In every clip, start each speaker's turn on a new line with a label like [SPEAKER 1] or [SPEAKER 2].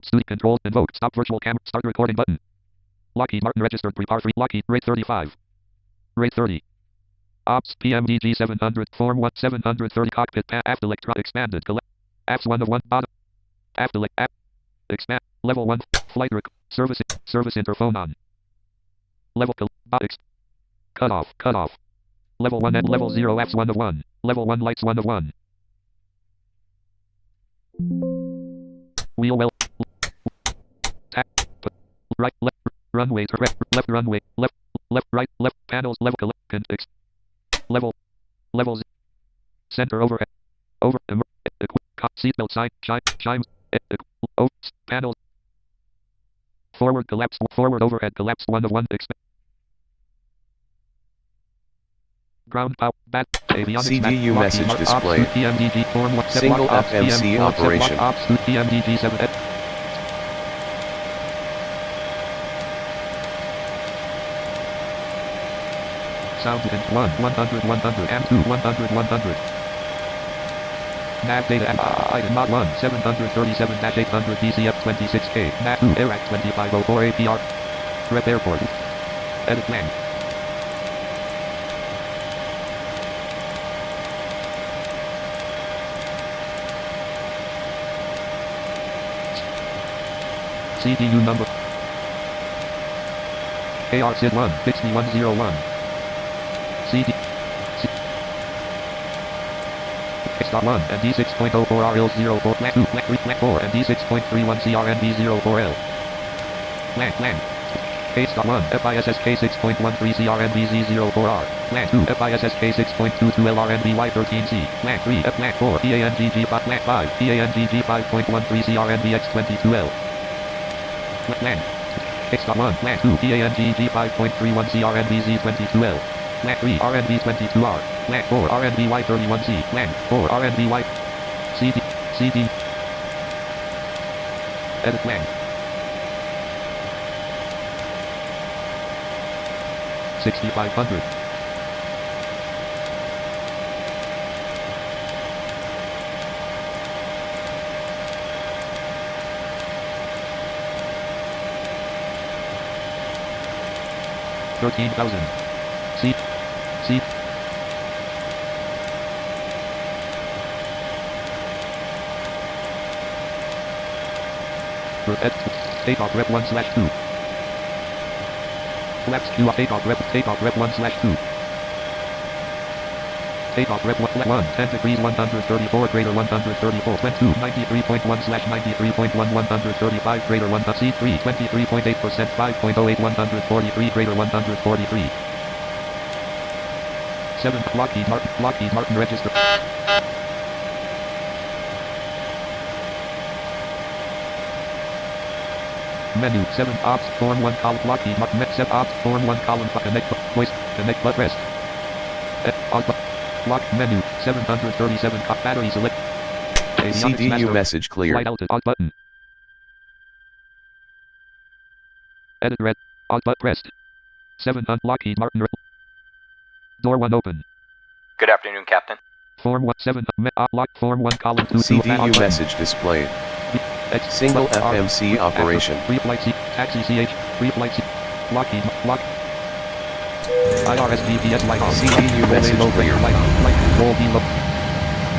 [SPEAKER 1] Studio control. Invoke. Stop virtual camera. Start recording button. Lockheed Martin registered. Prepare 3. Lockheed. Rate 35. Rate 30. Ops. PMDG 700. Form 1. 730. Cockpit. Aft electron. Expanded. Apps 1 of 1. Bottom. Aft app. Expand. Level 1. Flight rec. Service interphone on. Level. Cut off. Cut off. Level 1 and level 0 apps 1 of 1. Level 1 lights 1 of 1. Wheel well. Tap. Right. Left. Runway. Left runway. Left. Left. Right. Left. Panels. Level. Level. Levels. Center overhead. Over. Seatbelt sign. Chimes. Panels. Forward collapse. Forward overhead collapse 1 of 1. Ground power.
[SPEAKER 2] CDU message display. Single FMC operation.
[SPEAKER 1] PMDG 7. Sound in 1, 100, 100, and 2, 100, 100. Nav data item mod 1, 737-800 DCF 26K. Nav 2, Iraq 2504 APR. Rep Airport. Edit plan. CDU number AR SID 1 6101 CD X.1 and D6.04RL 04 Black 2 Black 3 Black 4 and D6.31 CRNB 04L Plan H.1 FISSK 6.13 CRNB Z04R Plan 2 FISSK 6.22 LRNB Y13C Plan 3 Plan 4 PANGG 5 Plan 5 PANGG 5.13 CRNB X22L Plan X.1 Plan 2 PANGG 5.31 CRNB Z22L Plan 3 RNB 22R Plan 4 RNB Y31C Plan 4 RNB Y CD Edit plan 6500 13,000 C Takeoff rep 1/2 Flaps Q takeoff rep 1/2 Takeoff rep 1 10 degrees 134 greater 134 22 93.1/93.1 135 greater 1 C3 23.8% 5.08 143 greater 143 7 Lockheed Martin register Menu 7 ops form 1 column Lockheed Martin 7 ops form 1 column connect voice connect but rest lock menu 737 battery select
[SPEAKER 2] CDU message clear.
[SPEAKER 1] Light alt button edit red alt but pressed 7 Lockheed Martin door 1 open.
[SPEAKER 3] Good afternoon, Captain.
[SPEAKER 1] Form 1 7 lock form 1 column 2
[SPEAKER 2] CDU message displayed. Single FMC operation.
[SPEAKER 1] Pre-flight C taxi CH pre-flight C Lockheed lock IRS GPS light on
[SPEAKER 2] CDU message clear.
[SPEAKER 1] Light control B low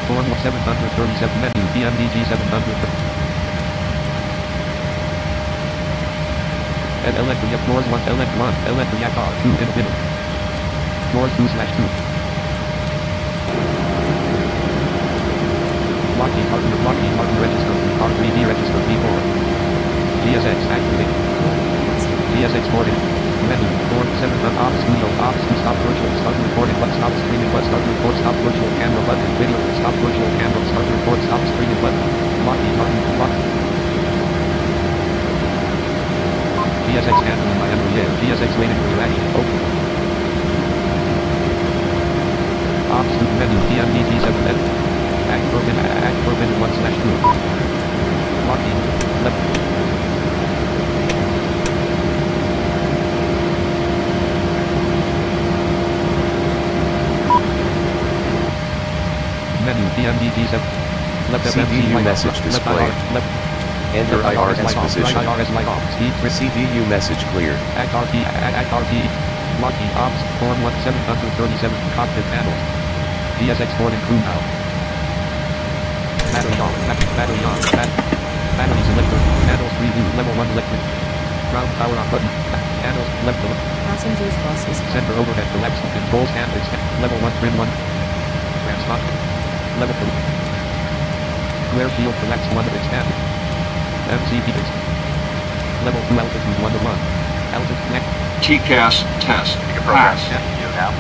[SPEAKER 1] Form 737 menu PMDG 700 and LN3 floors 1 LN1 LN3 at R 2 infinite floors 2/2 Lockheed Martin register R3D register P4 GSX activate GSX boarding menu form 7 ops studio ops to stop virtual start recording but stop streaming but start record stop virtual camera button video stop virtual camera start record stop streaming button Lockheed Martin lock GSX handling by Embraer GSX waiting for reaction open ops to menu PMDG 7 Act forbidden 1/2 Lockheed left menu PMDG 7 left
[SPEAKER 2] CDU message display. Enter IRS position.
[SPEAKER 1] IRS light off. Speed trip.
[SPEAKER 2] CDU message clear.
[SPEAKER 1] Act RT. Act RT. Locking ops. Form 1737. Cockpit panel. PSX board and crew now. Battery on. Battery on. Battery selector. Panels preview. Level 1 electric. Ground power on button. Panels left.
[SPEAKER 4] Passengers bus is
[SPEAKER 1] Center overhead collapse. Control standards. Level 1 trim 1. Transport. Level 2. Glare field collapse 1 of expanded. MCP fixed. Level 2 altitude 1 to 1. Altitude connect.
[SPEAKER 5] TCAS test.
[SPEAKER 3] You can program
[SPEAKER 5] Pass.
[SPEAKER 3] you now.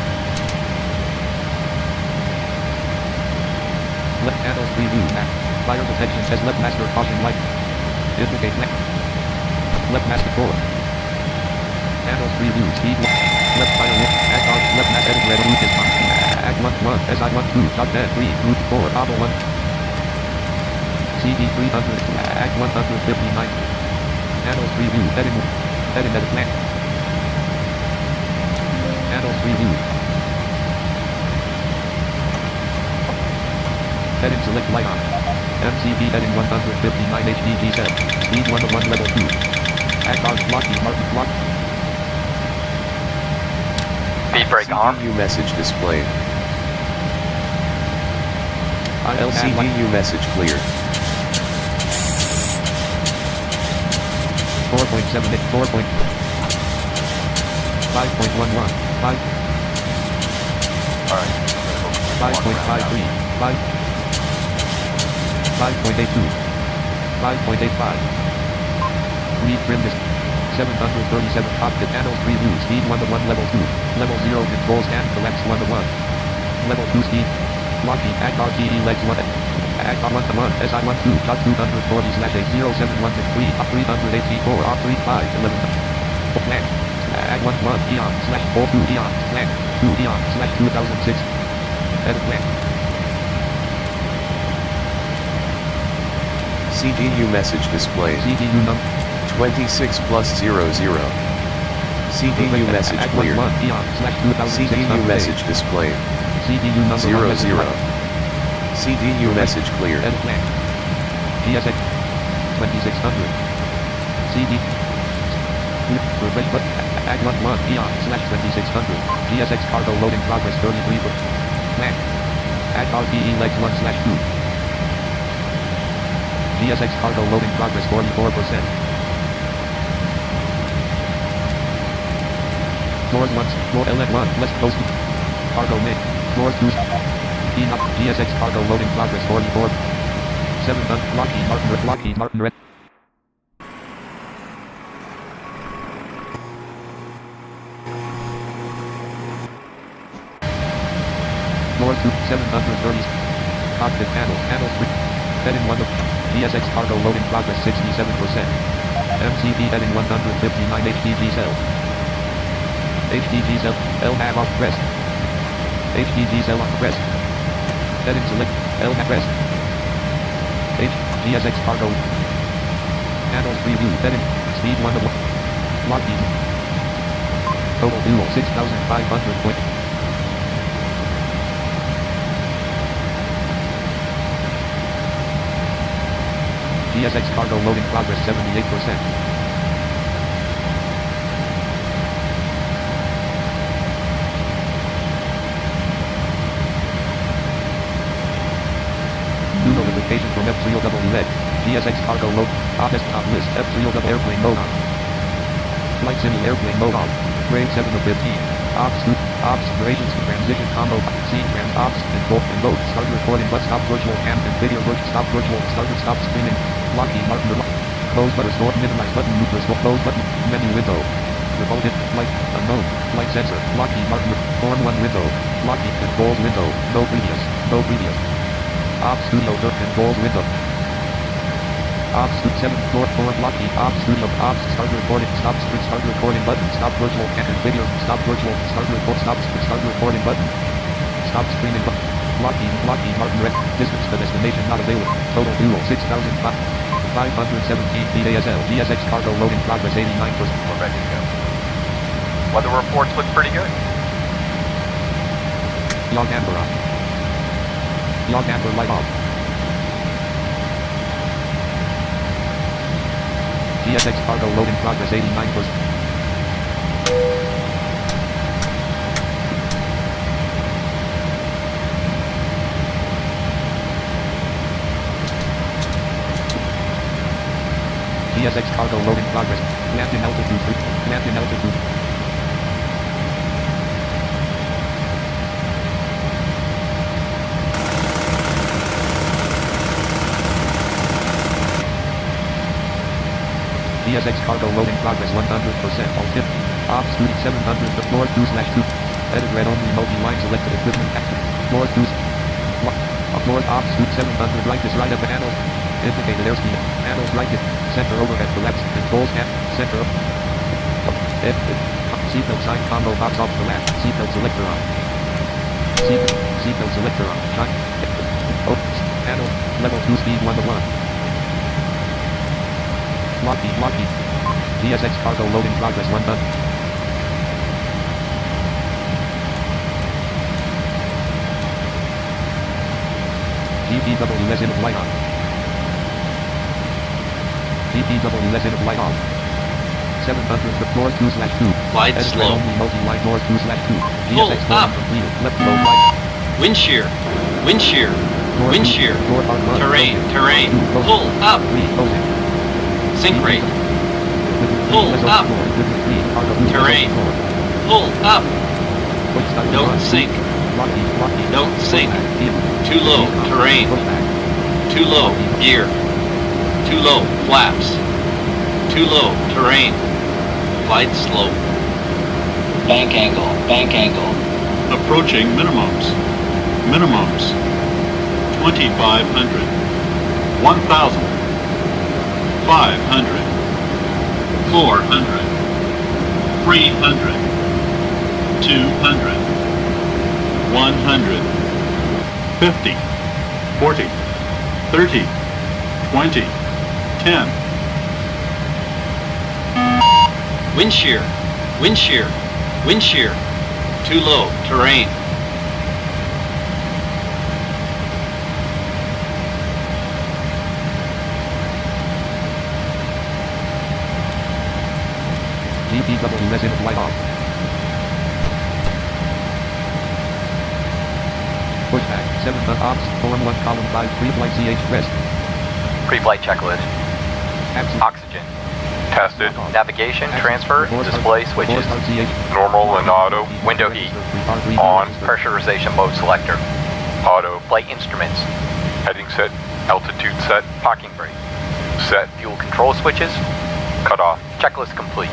[SPEAKER 1] Left panels preview. Fire detection says left master caution light. Indicate left. Left master forward. Panels preview. Speed. Left fire lift. Act on. Left master edit red route is on. Act 1 SI 1 2. Dot net 3. Route 4. Obel 1. CD 300. Act 159. Panels preview. Heading. Heading edit plan. Panels preview. Heading select light on. MCP heading 159 HDG set. Speed 1 to 1 level 2. Act on blocking market block.
[SPEAKER 3] Speed brake arm.
[SPEAKER 2] CDU message displayed.
[SPEAKER 1] IL
[SPEAKER 2] CDU message clear.
[SPEAKER 1] 4.78 4. 5.11 5
[SPEAKER 3] Alright.
[SPEAKER 1] 5.53 5 5.82 5.85 Retrim this 737 cockpit panels preview speed 1 to 1 level 2 level 0 control stand collapse 1 to 1 level 2 speed locking act RTE legs 1 act 1 to 1 SI 12 dot 240 slash 8071 to 3 up 384 off 35 11 plan act 1 eon slash 42 eon plan 2 eon slash 2006 edit plan
[SPEAKER 2] CDU message displayed.
[SPEAKER 1] CDU number
[SPEAKER 2] 26 plus 00. CDU message
[SPEAKER 1] Act
[SPEAKER 2] clear.
[SPEAKER 1] 1 eon slash 2006
[SPEAKER 2] CDU message displayed.
[SPEAKER 1] CDU number
[SPEAKER 2] 00. CDU message clear.
[SPEAKER 1] Edit plan. PSX 2600. CD. Refresh button. Act 1 eon slash 2600. PSX cargo loading progress 33. Plan. Act RTE legs 1 slash 2. PSX cargo loading progress 44%. Floors 1, floor LN1, left coast. Cargo mid. Floor 2. Enough. PSX cargo loading progress 44. 7 done. Lockheed Martin red. Floor 2, 730. Cockpit panel, panel 3. Heading 1 of PSX cargo loading progress 67%. MCP heading 159 HDG cell. HDG cell, L have off rest. HDG cell on rest. Heading select, L have rest. GSX cargo. Panels preview, heading, speed 1 to 1. Lockheed. Total fuel 6,500 point. GSX cargo loading progress 78%. New notification from F3OWZ. GSX cargo load. Hottest top list. F3OW airplane mode on. Flight sim airplane mode on. Grade 7 of 15. Ops, operations, transition combo, scene trans, ops, control, and load. Start recording, but stop virtual cam and video virtual, stop virtual, stop streaming. Lockheed Martin, close but restore, minimize button, move restore, close button, menu window. Revolted, light, unknown, light sensor, Lockheed Martin, form 1 window, Lockheed controls window, no previous. Ops studio, controls window. Ops 7 floor 4 Lockheed Ops Studio Ops start recording start recording button stop virtual and video start recording button stop streaming button Lockheed Martin red distance to destination not available total fuel 6,517 feet ASL GSX cargo loading progress 89%.
[SPEAKER 3] We're ready to go. Weather reports look pretty good.
[SPEAKER 1] Log amber on. Log amber light off. PSX cargo load in progress 89%. PSX cargo load in progress. Land in altitude. Land in altitude. PSX cargo load in progress 100%. All tip. Ops student 700 to floor 2/2. Edit red only multi-line selected equipment active. Floor 2. Floor ops student 700 right is right at the handle. Indicated airspeed. Handles right it. Center overhead collapse. Controls hand. Center up. Seatbelt sign combo box off the left. Seatbelt selector on. Seatbelt selector on. Shine. Handle. Level 2 speed 1 to 1. Lockheed. PSX cargo load in progress 1 done. GPWS in of light on. GPWS in of light on. 700 to floor 2/2.
[SPEAKER 6] Glide
[SPEAKER 1] Edit
[SPEAKER 6] slow.
[SPEAKER 1] only multi-line north 2/2.
[SPEAKER 6] Pull
[SPEAKER 1] PSX
[SPEAKER 6] up.
[SPEAKER 1] completed. Left low light.
[SPEAKER 6] Wind shear. Wind shear.
[SPEAKER 1] North
[SPEAKER 6] Wind
[SPEAKER 1] two,
[SPEAKER 6] shear.
[SPEAKER 1] north hard mud.
[SPEAKER 6] Terrain. Terrain.
[SPEAKER 1] Two, closing.
[SPEAKER 6] Pull up.
[SPEAKER 1] 3 closing.
[SPEAKER 6] Sink rate.
[SPEAKER 1] Pull
[SPEAKER 6] up. Terrain. Pull up. Don't sink. Don't sink. Too low. Terrain. Too low. Gear. Too low. Flaps. Too low. Terrain. Glide slow. Bank angle. Bank angle.
[SPEAKER 7] Approaching minimums. Minimums. 2,500. 1,000. 500. 400. 300. 200. 100. 50. 40. 30. 20. 10.
[SPEAKER 6] Wind shear. Wind shear. Wind shear. Too low. Terrain.
[SPEAKER 1] GPWS in light off. Pushback. 7 done ops. Form 1 column 5 pre-flight CH rest.
[SPEAKER 3] Pre-flight checklist.
[SPEAKER 1] Absent.
[SPEAKER 3] Oxygen. Tested. Navigation, transfer, display switches.
[SPEAKER 1] Normal
[SPEAKER 3] and auto. Window heat. On. Pressurization mode selector. Auto. Flight instruments. Heading set. Altitude set. Parking brake. Set. Fuel control switches. Cut off. Checklist complete.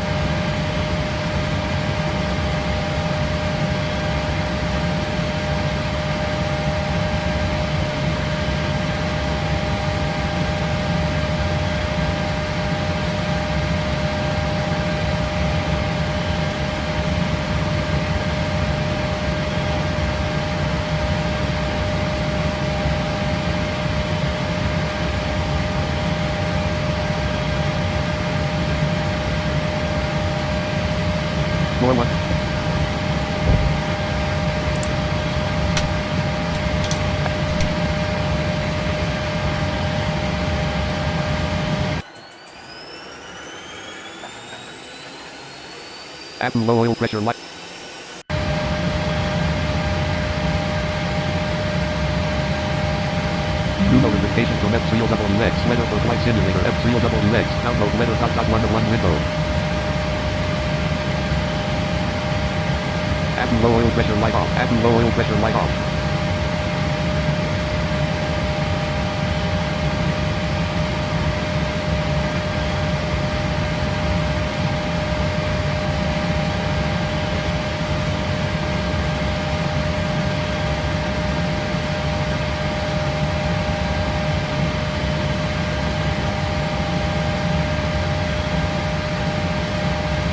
[SPEAKER 1] Floor 1. Atom low oil pressure light. New notification from F3OWX. Weather for flight simulator F3OWX. Download weather .1 window. Atom low oil pressure light off. Atom low oil pressure light off.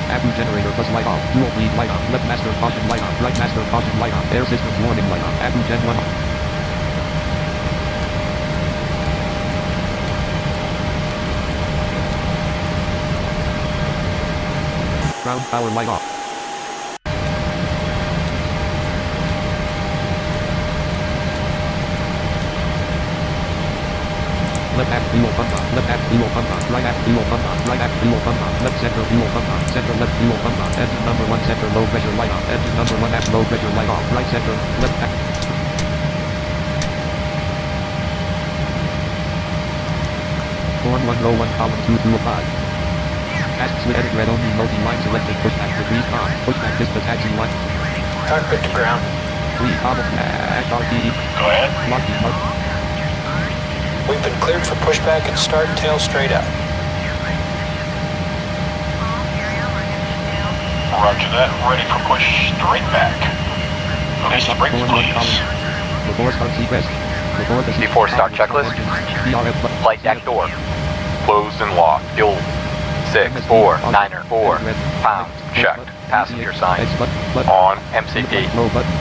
[SPEAKER 1] Atom generator bus light off. Dual bleed light on. Left master caution light on. Right master caution light on. Air systems warning light on. Atom gen 1 on. Ground power light off. Left aft fuel pump on, left half fuel pump on, right half fuel pump on, right half fuel pump on, left center fuel pump on, center left fuel pump on, engine number 1 center low pressure light on, engine number 1 half low pressure light off, right center, left half. 1 row 1 column 2 through 5. Task switch edit red only multi-line selected pushback degrees on, pushback distance taxi 1.
[SPEAKER 8] Cockpit to ground.
[SPEAKER 1] 3 column RTE.
[SPEAKER 8] Go ahead.
[SPEAKER 1] Lockheed mark.
[SPEAKER 8] We've been cleared for pushback and start tail straight up.
[SPEAKER 9] Roger that. Ready for push straight back. Release the brakes, please.
[SPEAKER 1] Before start sequence.
[SPEAKER 3] Before start checklist. Flight deck door. Closed and locked. Fuel. 649er 4. Pound. Checked. Passenger sign. On. MCP.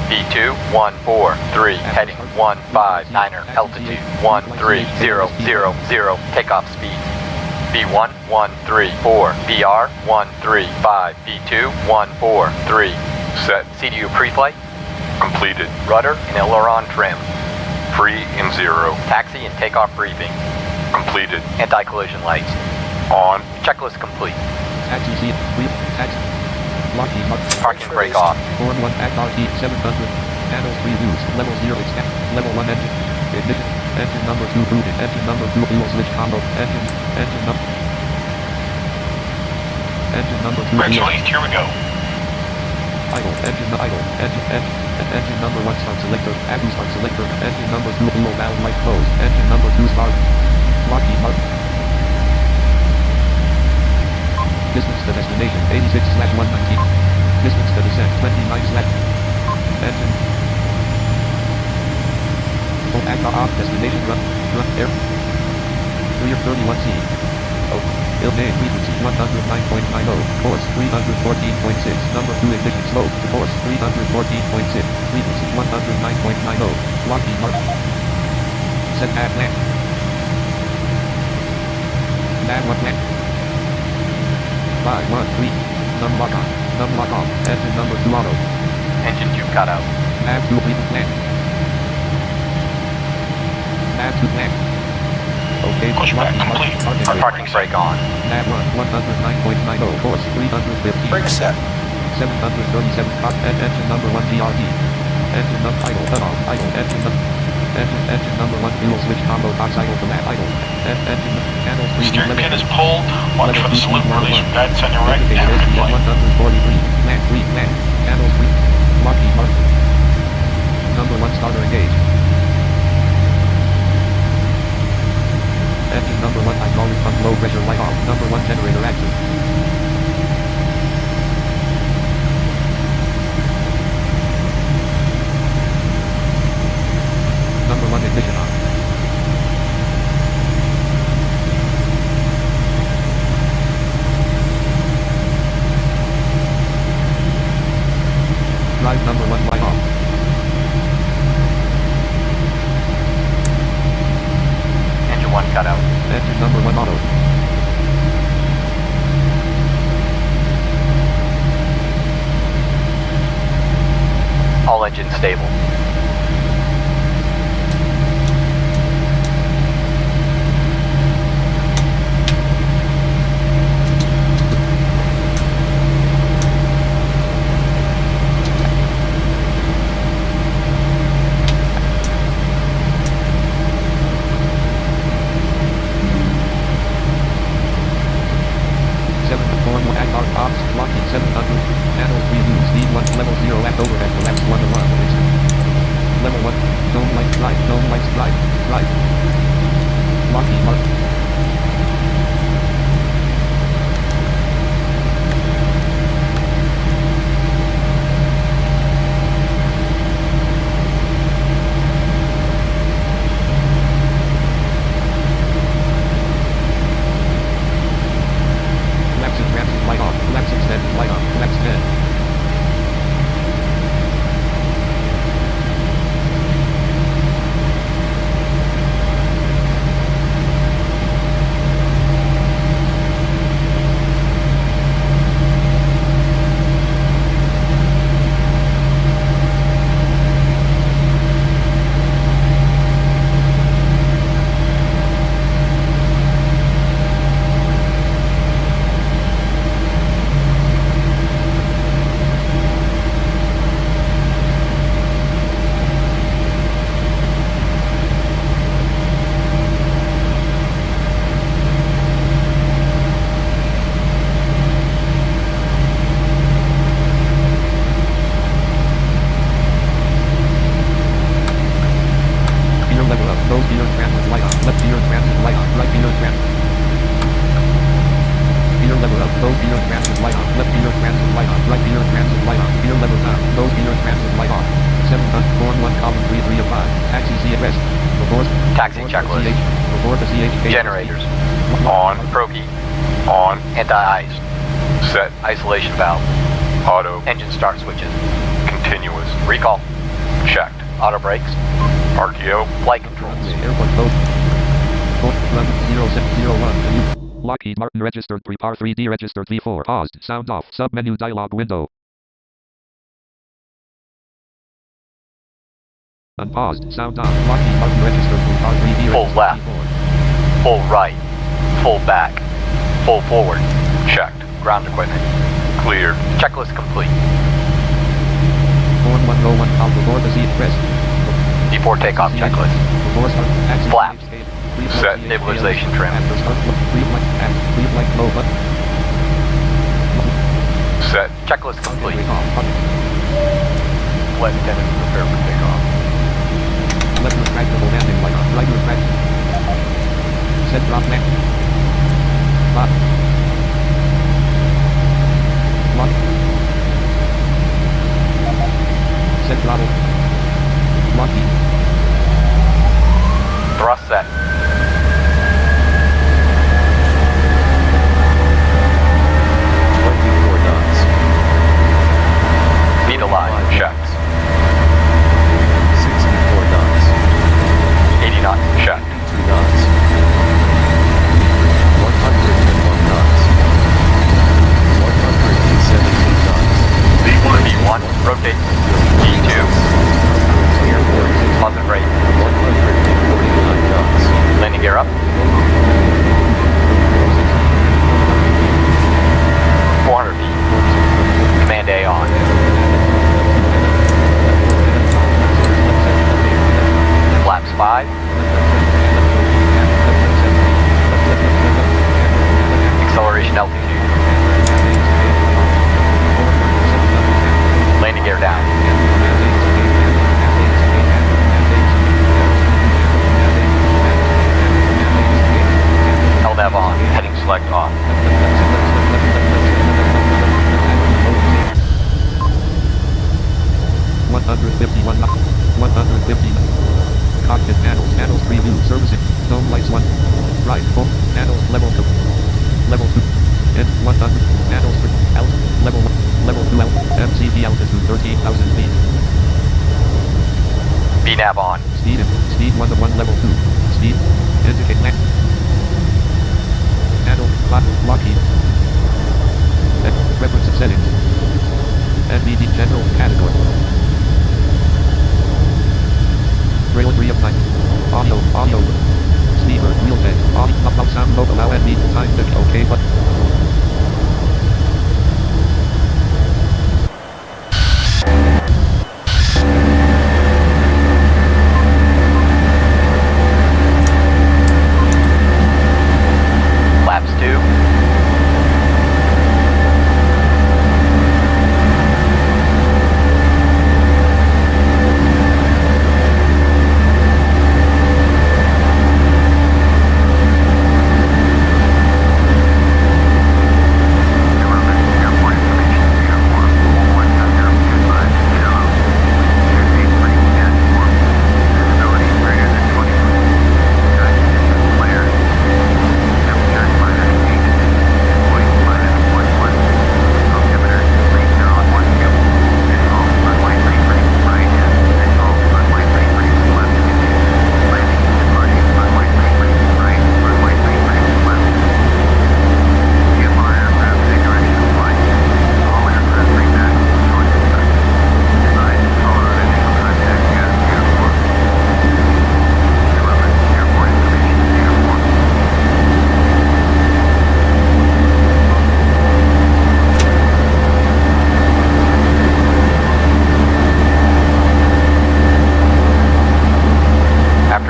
[SPEAKER 3] B2143. Heading 159er. Altitude 13000. Takeoff speed. B1134. BR 135. B2143. Set. CDU pre-flight. Completed. Rudder and aileron trim. Free in 0. Taxi and takeoff briefing. Completed. Anti-collision lights. On. Checklist complete.
[SPEAKER 1] Taxi seat. Taxi. Lockheed mark.
[SPEAKER 3] Parking brake off.
[SPEAKER 1] Form 1 at RT 700. Panels 3 use. Level 0 extend. Level 1 engine. Ignition. Engine number 2 booted. Engine number 2 fuel switch combo. Engine number 2.
[SPEAKER 9] Brakes released. Here we go.
[SPEAKER 1] Idle. Engine number 1 start selector. Accu start selector. Engine number 2 fuel valve light closed. Engine number 2 start. Lockheed mark. Distance to destination 86/119. Distance to descent 29/. Engine. Full act off destination run air. Clear 31C. Oh. Build name frequency 109.90. Course 314.6. Number 2 ignition slope. Course 314.6. Frequency 109.90. Lockheed mark. Set at land. Nav 1 land. 513. Num lock on. Engine number 2 auto.
[SPEAKER 3] Engine tube cut out.
[SPEAKER 1] Nav 2 frequency land. Nav 2 land. Okay,
[SPEAKER 9] Pushback complete.
[SPEAKER 3] Parking brake on.
[SPEAKER 1] Nav 109.90. Course 315.
[SPEAKER 8] Brake set.
[SPEAKER 1] 737 clock. Engine number 1 DRD. Engine number idle. Idle. Engine number 1 fuel switch combo box idle to map idle. Engine panel 3.
[SPEAKER 9] Steering pin is pulled. Watch for the salute release from guidance on your right.
[SPEAKER 1] Indicator
[SPEAKER 9] Now
[SPEAKER 1] SPM
[SPEAKER 9] flight.
[SPEAKER 1] 143. Land 3. Land. Panel 3. Lockheed mark. Number 1 starter engaged. Engine number 1 hydraulic pump low pressure light off. Number 1 generator active. Number 1 ignition on. Drive number 1 light off.
[SPEAKER 3] Engine 1 cut out.
[SPEAKER 1] Engine number 1 auto.
[SPEAKER 3] All engines stable.
[SPEAKER 1] Lockheed 700. Panel 3 use. Speed 1. Level 0 at overhead. Collapse 1 to 1. Level 1. Dome lights right. Dome lights right. Right. Lockheed mark. Light on. Collapse extended. Light on. Collapse 10. Nose gear transit light on. Left gear transit light on. Right gear transit light on. Gear lever down. Nose gear transit light on. 7 ton, form 1 column 33 of 5. Taxi C at rest. Report.
[SPEAKER 3] Taxi checklist.
[SPEAKER 1] Report the CH.
[SPEAKER 3] Generators. On. Pro-key. On. Anti-ice. Set. Isolation valve. Auto. Engine start switches. Continuous. Recall. Checked. Auto brakes. RTO. Flight controls.
[SPEAKER 1] Airport closed. Port 110601. Lockheed Martin registered 3 P3d registered V4. Paused. Sound off. Submenu dialog window. Unpaused. Sound on. Lockheed Martin registered 3 P3d
[SPEAKER 3] Full left. Full right. Full back. Full forward. Checked. Ground equipment. Cleared. Checklist complete.
[SPEAKER 1] Form 101 out before the seat press.
[SPEAKER 3] Before takeoff checklist.
[SPEAKER 1] Before start. Taxi
[SPEAKER 3] Flaps.
[SPEAKER 1] CH.
[SPEAKER 3] Set stabilization trim.
[SPEAKER 1] After start. Leave like low button.
[SPEAKER 3] Set. Checklist complete.
[SPEAKER 1] Flight
[SPEAKER 3] attendants prepare for takeoff.
[SPEAKER 1] Left retractable landing light on. Right retract. Set drop neck. Lock. Lock. Set throttle. Locking.
[SPEAKER 3] Thrust set. Speed aligned. Checked.
[SPEAKER 2] 64 knots.
[SPEAKER 3] 80 knots. Checked.
[SPEAKER 2] 2 knots. 101 knots. 117 knots.
[SPEAKER 3] B1. Rotate. G2. Positive rate.
[SPEAKER 2] 149 knots.
[SPEAKER 3] Landing gear up. 400 feet. Command A on. Flaps 5. Acceleration altitude. Landing gear down. LNAV on. Heading select off.
[SPEAKER 1] 151 knots. 150 knots. Cockpit panels. Panels preview. Servicing. Dome lights 1. Right. Full. Panels level 2. Level 2. In 100. Panels for out. Level 1. Level 2 out. MCV altitude 13,000 feet.
[SPEAKER 3] VNAV on.
[SPEAKER 1] Speed in. Speed 1 to 1 level 2. Speed. Indicate land. Panel. Clock. Lockheed. Reference settings. NVD general category. Rail 3 of 9. Audio. Speaker, wheel bed, audio, sound, mode, allow NV, time, OK button.
[SPEAKER 3] Flaps 2.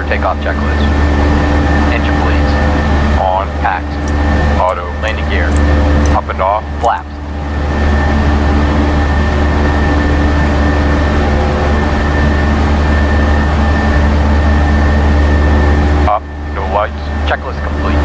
[SPEAKER 3] Takeoff checklist. Engine bleeds. On. Packed. Auto. Landing gear. Up and off. Flaps. Up. No lights. Checklist complete.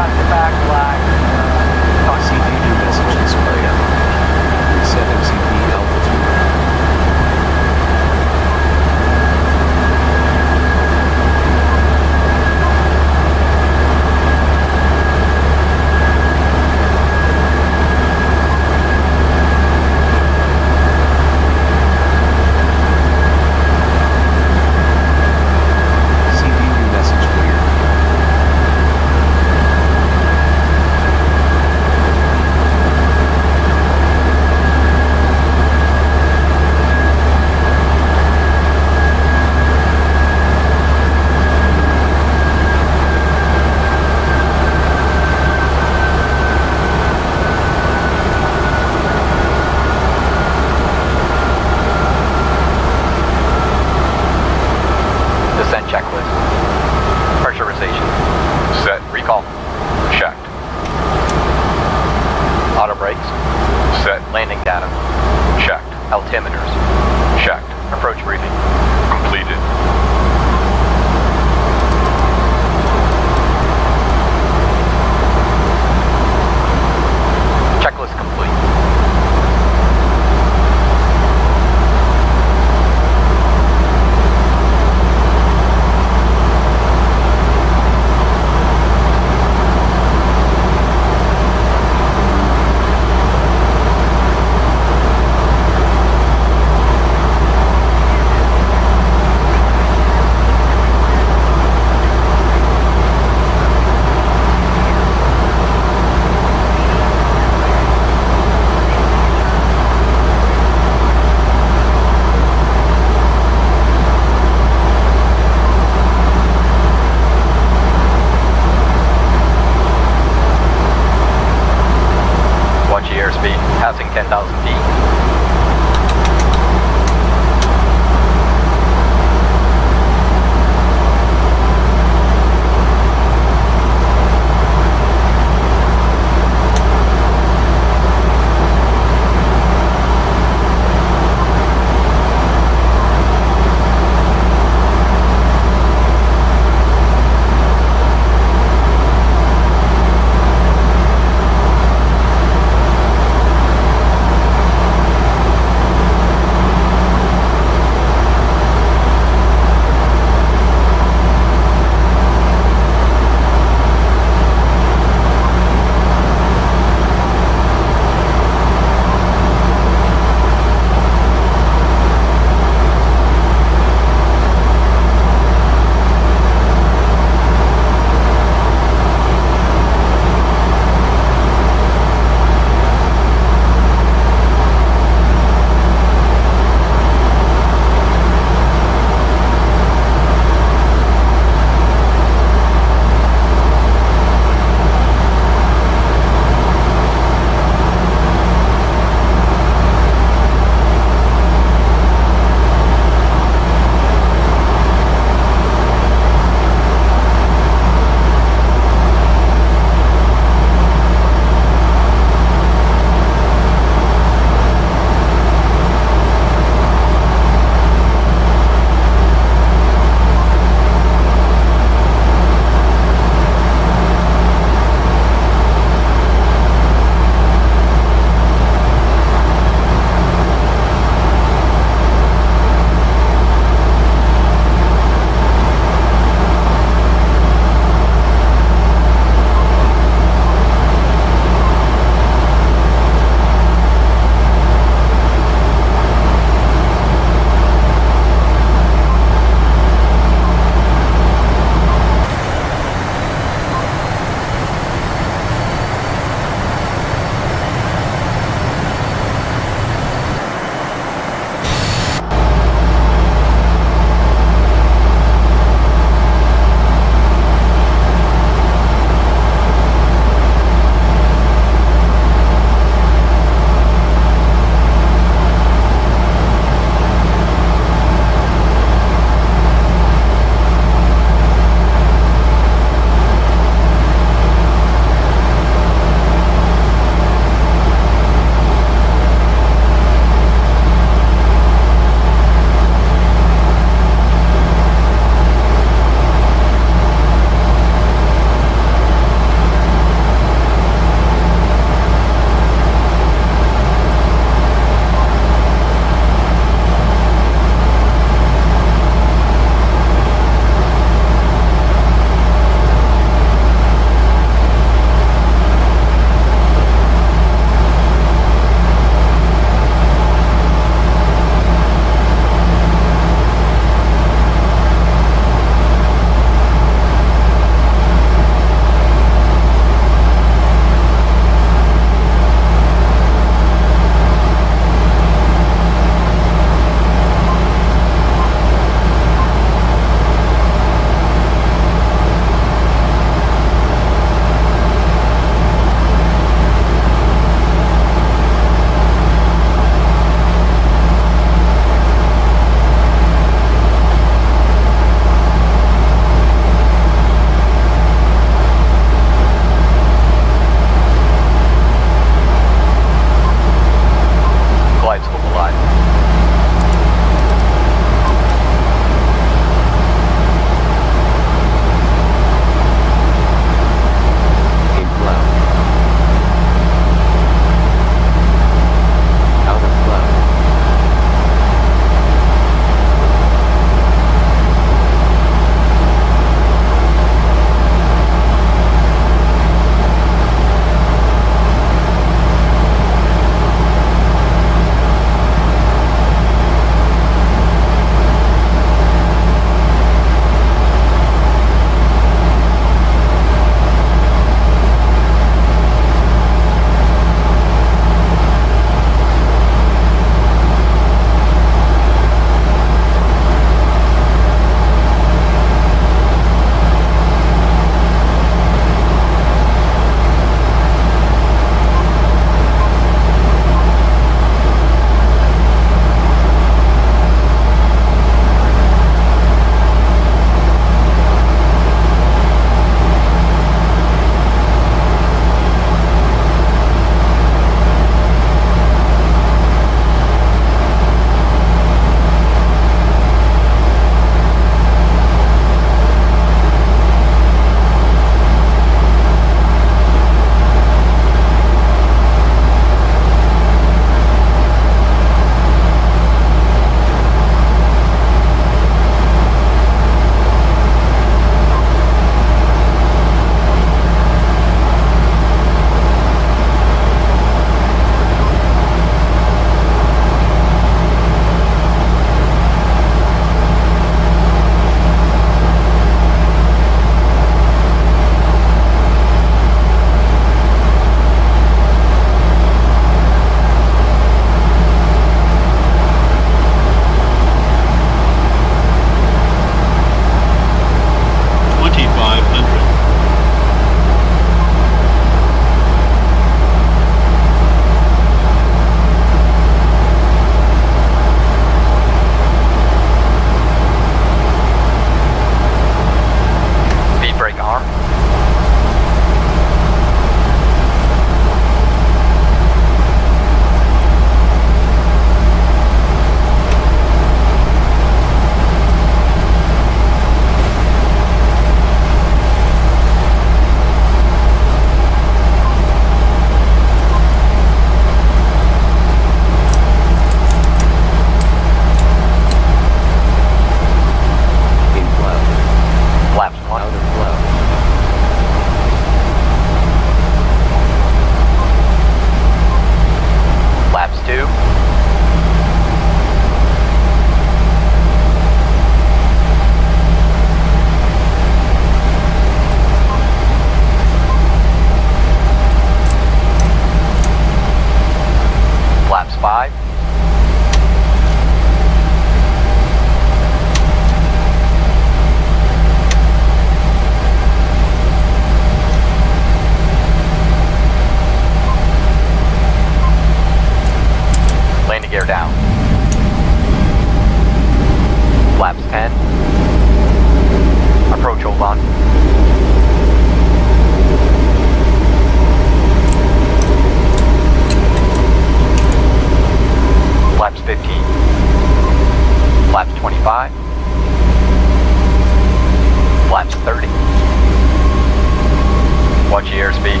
[SPEAKER 3] Watch your airspeed.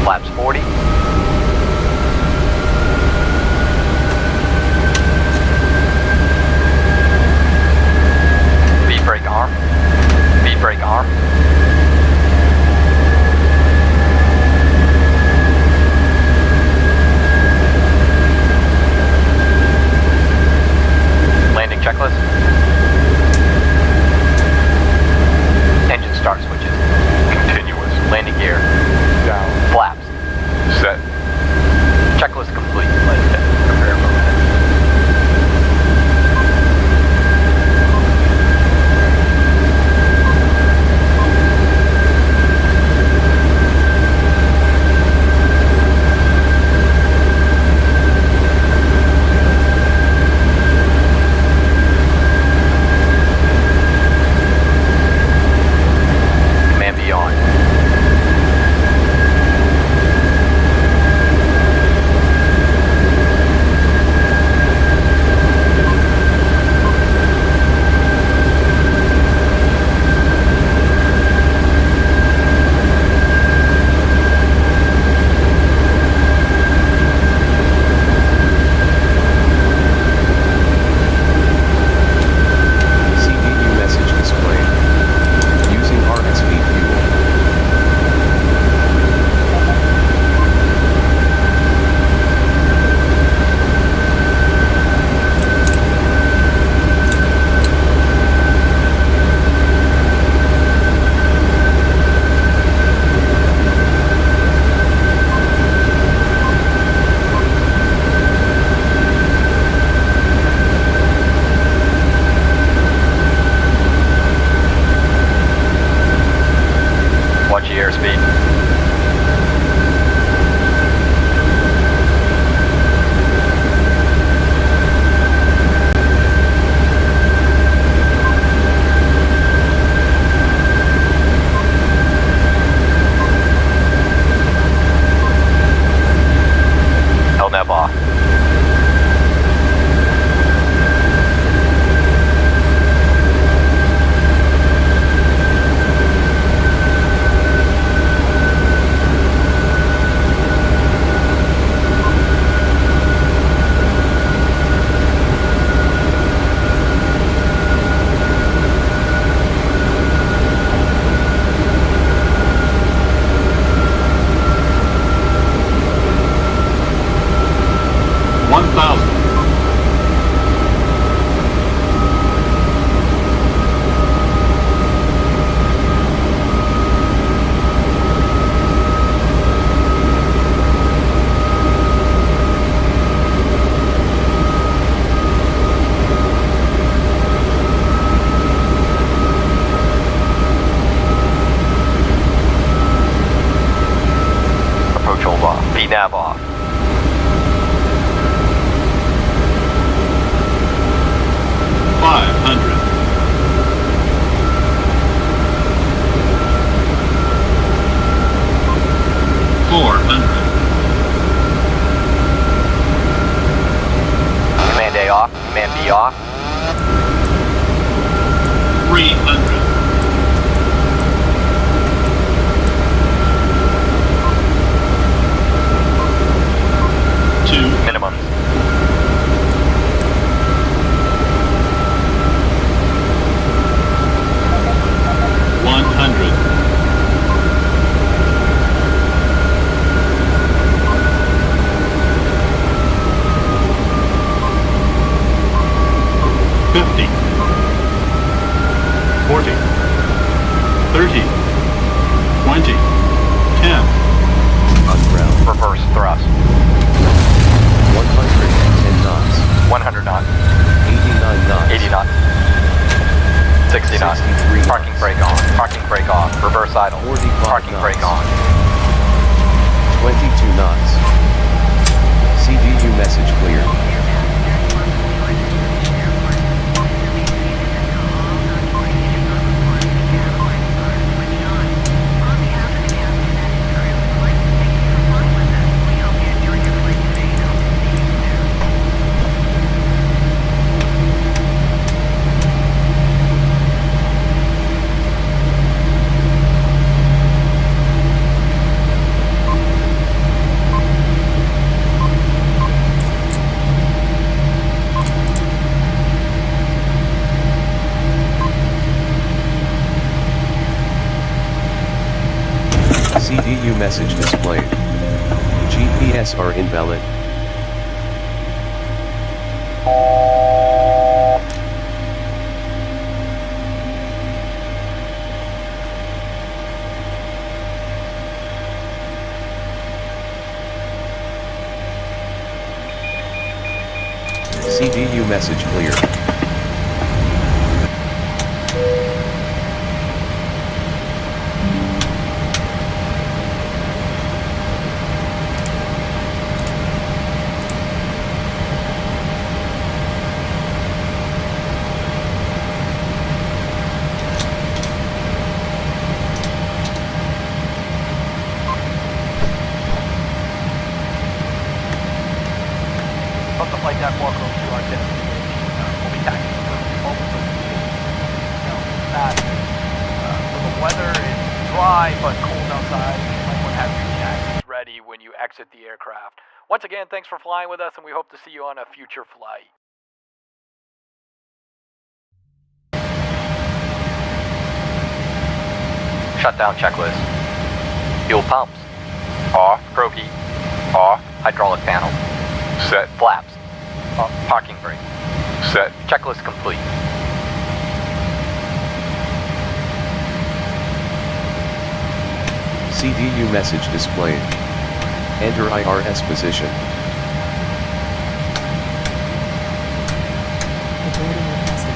[SPEAKER 3] Flaps 40. Speed brake arm. Speed brake arm. Landing checklist. Engine start switches. Continuous. Landing gear. Down. Flaps. Set. Checklist complete. Prepare for landing. Command beyond.
[SPEAKER 2] CDU message displayed. Using RSV fuel.
[SPEAKER 3] Watch your airspeed. LNAV off. Approach hold off. VNAV off. Command A off. Command B off.
[SPEAKER 7] 300.
[SPEAKER 3] Minimum.
[SPEAKER 2] CDU message displayed. GPS are invalid. CDU message clear.
[SPEAKER 3] From the flight deck, welcome to our destination. We'll be taxiing for moments of so the weather is dry but cold outside. You might want to have your jackets ready when you exit the aircraft. Once again, thanks for flying with us, and we hope to see you on a future flight. Shutdown checklist. Fuel pumps. Off. Probe heat. Off. Hydraulic panel. Set. Flaps. Off. Parking brake. Set. Checklist complete.
[SPEAKER 2] CDU message displayed. Enter IRS position.
[SPEAKER 4] Avoiding requested.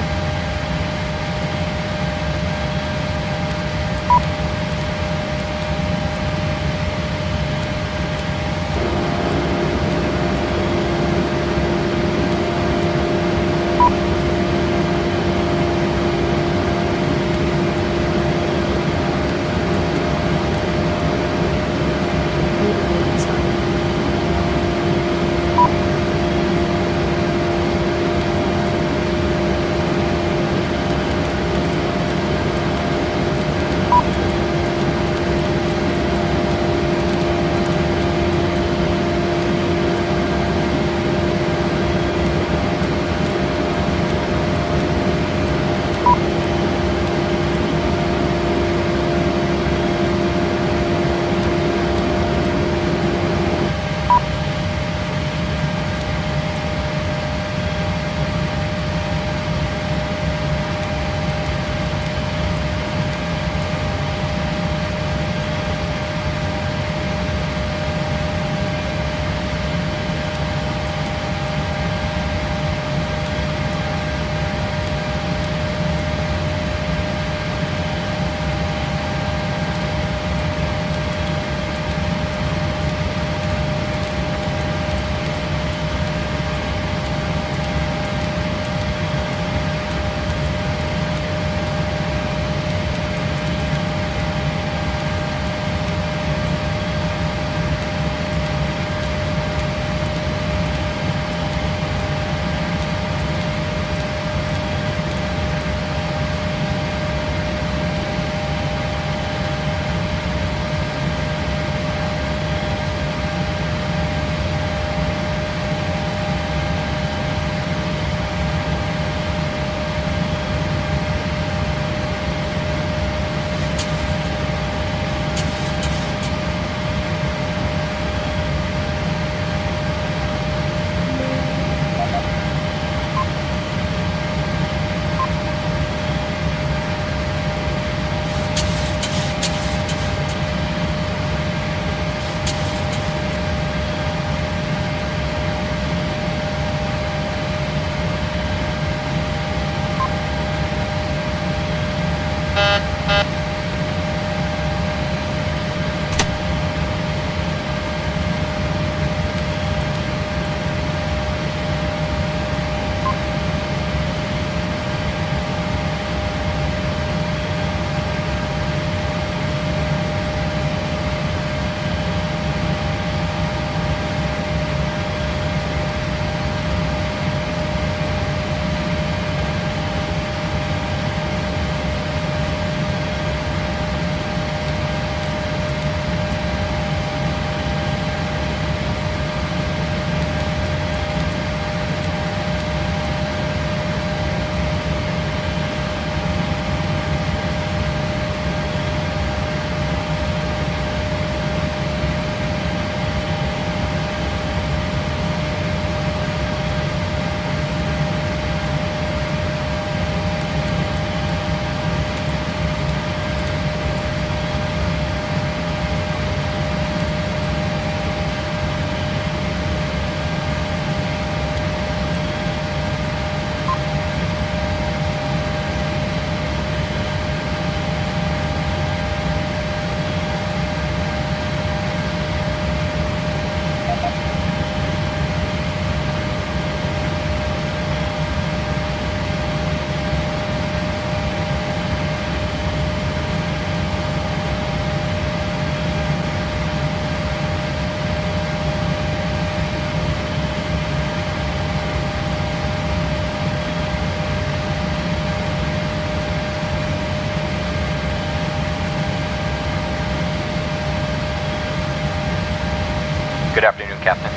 [SPEAKER 3] Good afternoon, Captain.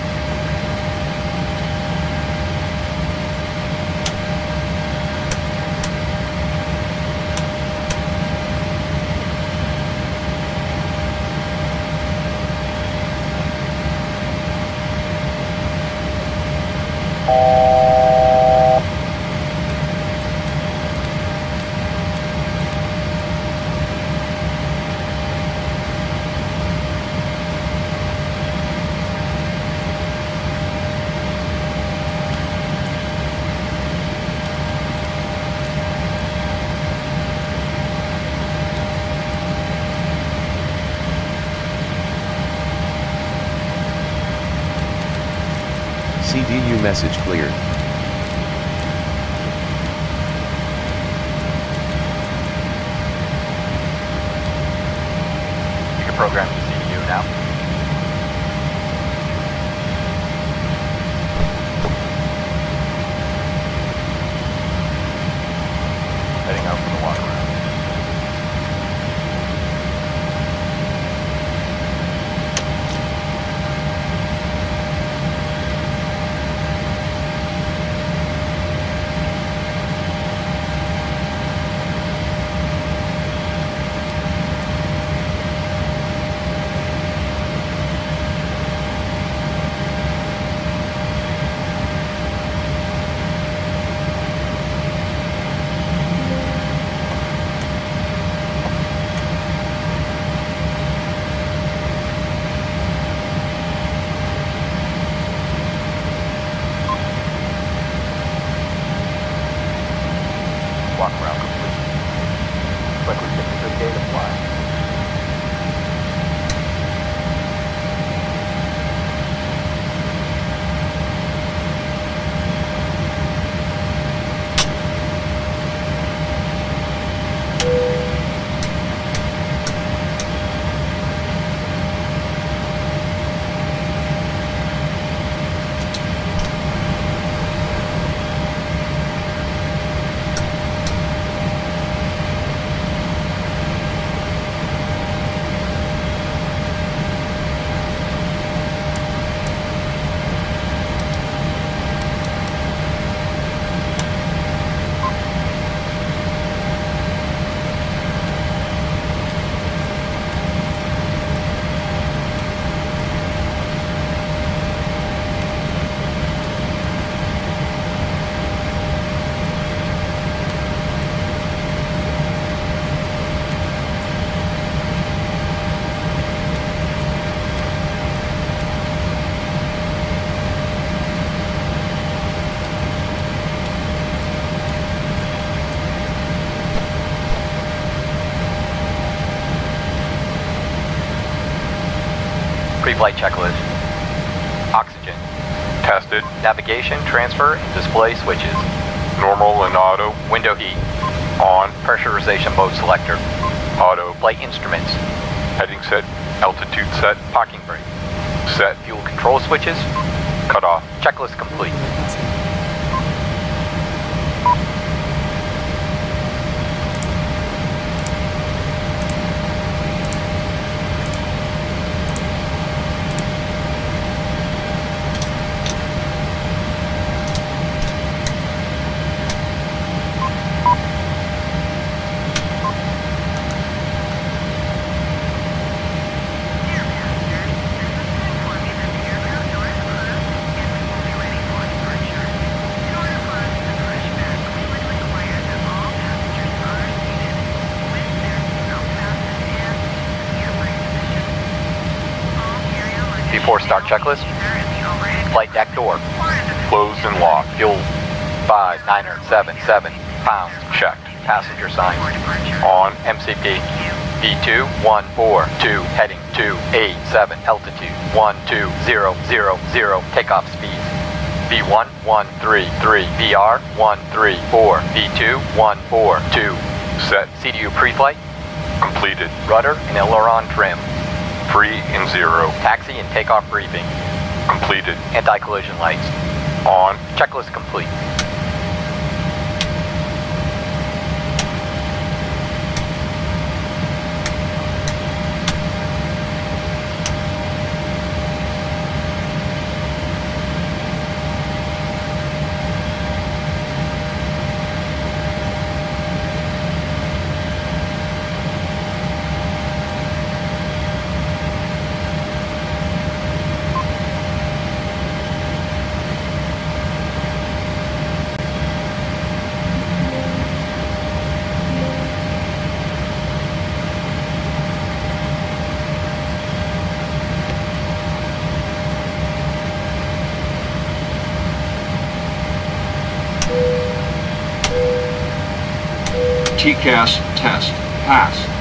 [SPEAKER 2] CDU message cleared.
[SPEAKER 3] You can program the CDU now. Heading out for the walk around. Walk around complete. Looks like we're getting a good day to fly. Pre-flight checklist. Oxygen.
[SPEAKER 10] Tested.
[SPEAKER 3] Navigation, transfer, and display switches.
[SPEAKER 10] Normal and auto.
[SPEAKER 3] Window heat.
[SPEAKER 10] On.
[SPEAKER 3] Pressurization mode selector.
[SPEAKER 10] Auto.
[SPEAKER 3] Flight instruments.
[SPEAKER 10] Heading set. Altitude set.
[SPEAKER 3] Parking brake.
[SPEAKER 10] Set.
[SPEAKER 3] Fuel control switches.
[SPEAKER 10] Cut off.
[SPEAKER 3] Checklist complete. Before start checklist. Flight deck door.
[SPEAKER 10] Closed and locked.
[SPEAKER 3] Fuel 5977 pounds.
[SPEAKER 10] Checked.
[SPEAKER 3] Passenger signs.
[SPEAKER 10] On.
[SPEAKER 3] MCP. V2142. Heading 287. Altitude 12000. Takeoff speed. V1133. VR 134. V2142.
[SPEAKER 10] Set.
[SPEAKER 3] CDU pre-flight.
[SPEAKER 10] Completed.
[SPEAKER 3] Rudder and aileron trim.
[SPEAKER 10] Free and zero.
[SPEAKER 3] Taxi and takeoff briefing.
[SPEAKER 10] Completed.
[SPEAKER 3] Anti-collision lights.
[SPEAKER 10] On.
[SPEAKER 3] Checklist complete.
[SPEAKER 5] TCAS test. Pass.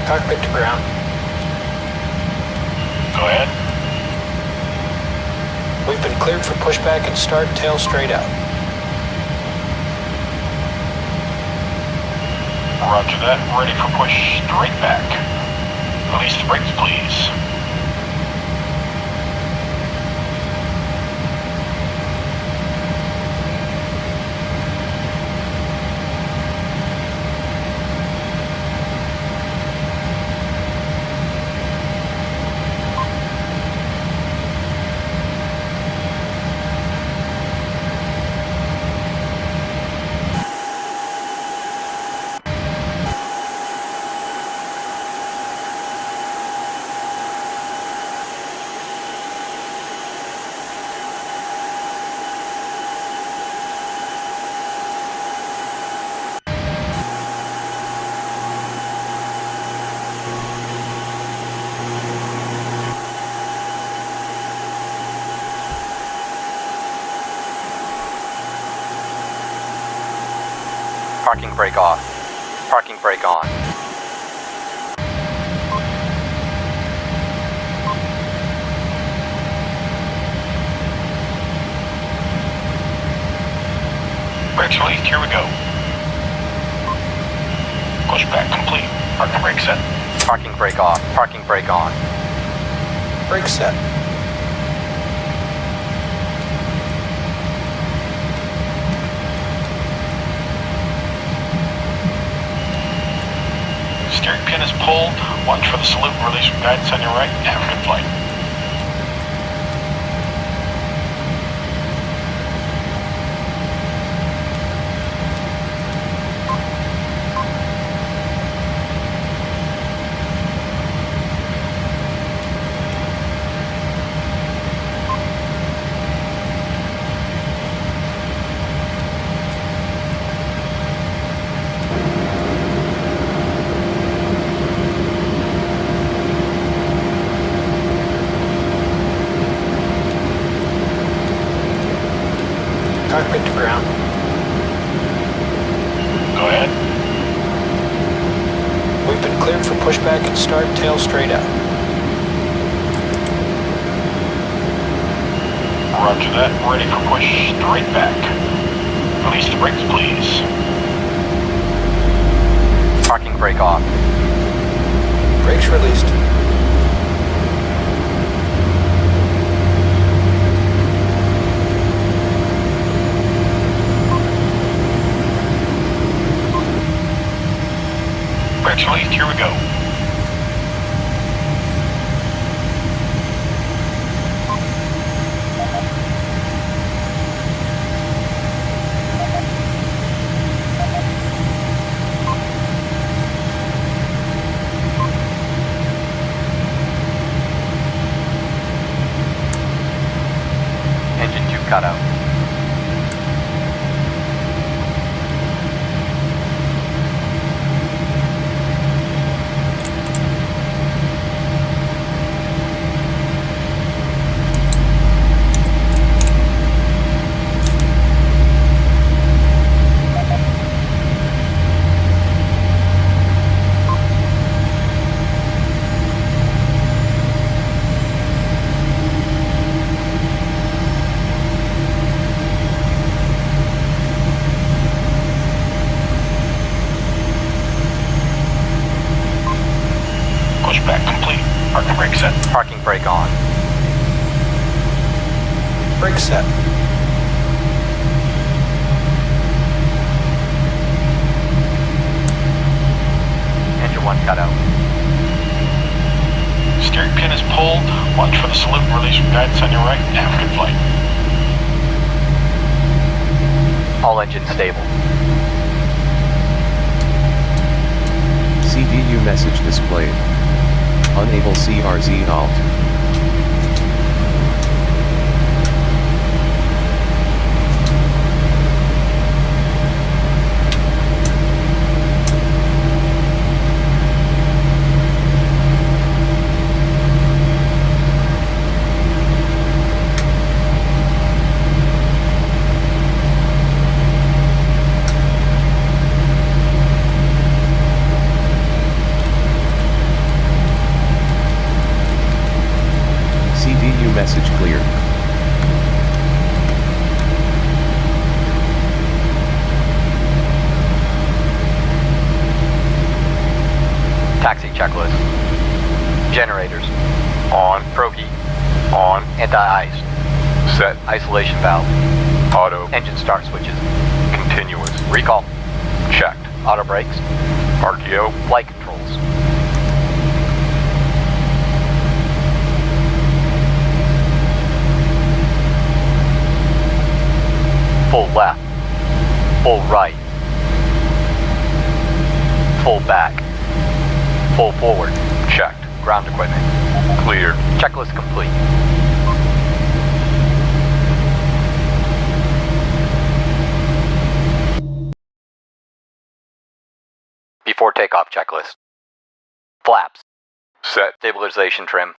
[SPEAKER 8] Cockpit to ground.
[SPEAKER 9] Go ahead.
[SPEAKER 8] We've been cleared for pushback and start tail straight out.
[SPEAKER 9] Roger that. Ready for push straight back. Release the brakes, please.
[SPEAKER 3] Parking brake off. Parking brake on.
[SPEAKER 9] Brakes released. Here we go. Pushback complete. Parking brake set.
[SPEAKER 3] Parking brake off. Parking brake on.
[SPEAKER 8] Brake set.
[SPEAKER 9] Steering pin is pulled. Watch for the salute and release from guidance on your right. Have a good flight.
[SPEAKER 8] Cockpit to ground.
[SPEAKER 9] Go ahead.
[SPEAKER 8] We've been cleared for pushback and start tail straight out.
[SPEAKER 9] Roger that. Ready for push straight back. Release the brakes, please.
[SPEAKER 3] Parking brake off.
[SPEAKER 8] Brakes released.
[SPEAKER 9] Brakes released. Here we go.
[SPEAKER 3] Engine 2 cutout.
[SPEAKER 9] set.
[SPEAKER 3] Parking brake on.
[SPEAKER 8] Brake set.
[SPEAKER 3] Engine 1 cut out.
[SPEAKER 9] Steering pin is pulled. Watch for the salute and release from guidance on your right. Have a good flight.
[SPEAKER 3] All engines stable.
[SPEAKER 2] CDU message displayed. Unable CRZ alt. CDU message cleared.
[SPEAKER 3] Taxi checklist. Generators.
[SPEAKER 10] On.
[SPEAKER 3] Proheat.
[SPEAKER 10] On.
[SPEAKER 3] Anti-ice.
[SPEAKER 10] Set.
[SPEAKER 3] Isolation valve.
[SPEAKER 10] Auto.
[SPEAKER 3] Engine start switches.
[SPEAKER 10] Continuous.
[SPEAKER 3] Recall.
[SPEAKER 10] Checked.
[SPEAKER 3] Auto brakes.
[SPEAKER 10] RTO.
[SPEAKER 3] Flight controls. Full left. Full right. Full back. Full forward.
[SPEAKER 10] Checked.
[SPEAKER 3] Ground equipment.
[SPEAKER 10] Cleared.
[SPEAKER 3] Checklist complete. Before takeoff checklist. Flaps.
[SPEAKER 10] Set.
[SPEAKER 3] Stabilization trim.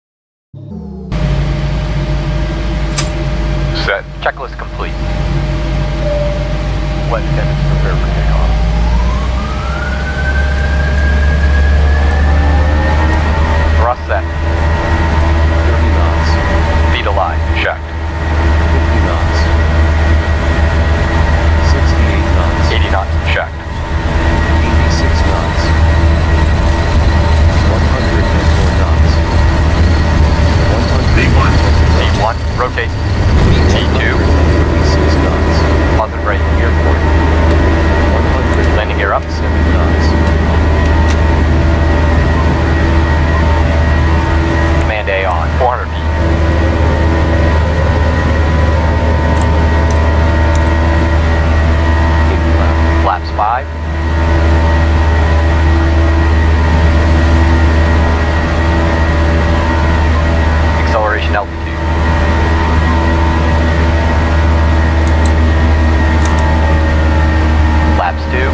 [SPEAKER 10] Set.
[SPEAKER 3] Checklist complete. Flight attendants prepare for takeoff. Thrust set.
[SPEAKER 2] 30 knots.
[SPEAKER 3] Feet alive.
[SPEAKER 10] Checked.
[SPEAKER 2] 50 knots. 68 knots.
[SPEAKER 3] 80 knots.
[SPEAKER 10] Checked.
[SPEAKER 2] 86 knots. 104 knots. 100.
[SPEAKER 3] T1. Rotate. T2.
[SPEAKER 2] 36 knots.
[SPEAKER 3] Positive right gear forward.
[SPEAKER 2] 100.
[SPEAKER 3] Landing gear up.
[SPEAKER 2] 7 knots.
[SPEAKER 3] Command A on. 400 feet.
[SPEAKER 2] Keep left.
[SPEAKER 3] Flaps 5. Acceleration altitude. Flaps 2.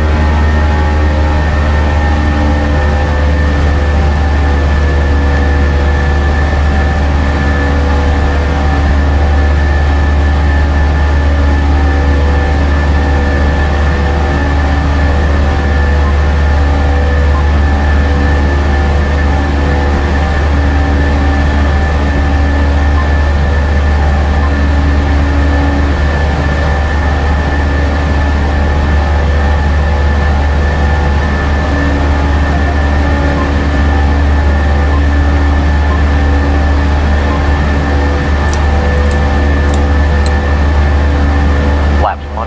[SPEAKER 3] Flaps 1.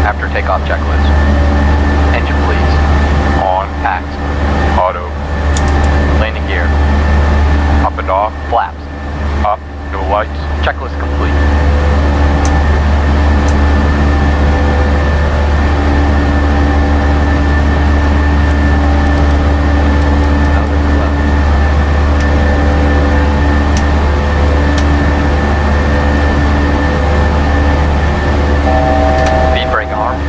[SPEAKER 3] After takeoff checklist. Engine please.
[SPEAKER 10] On.
[SPEAKER 3] Packs.
[SPEAKER 10] Auto.
[SPEAKER 3] Landing gear.
[SPEAKER 10] Up and off.
[SPEAKER 3] Flaps.
[SPEAKER 10] Up. No lights.
[SPEAKER 3] Checklist complete.
[SPEAKER 2] Out and left.
[SPEAKER 3] Speed brake arm.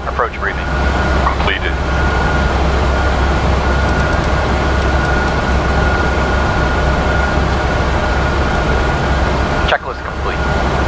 [SPEAKER 3] Approach briefing.
[SPEAKER 10] Completed.
[SPEAKER 3] Checklist complete.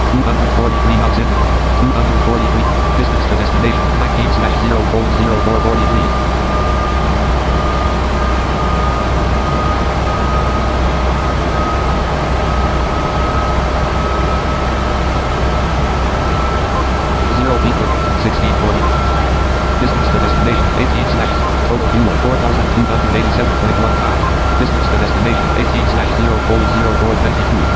[SPEAKER 1] 243 knots in. 243. Distance to destination 19/0:0443. People, 1640. Distance to destination 18/total fuel 4,287.15. Distance to destination 18/0:0422.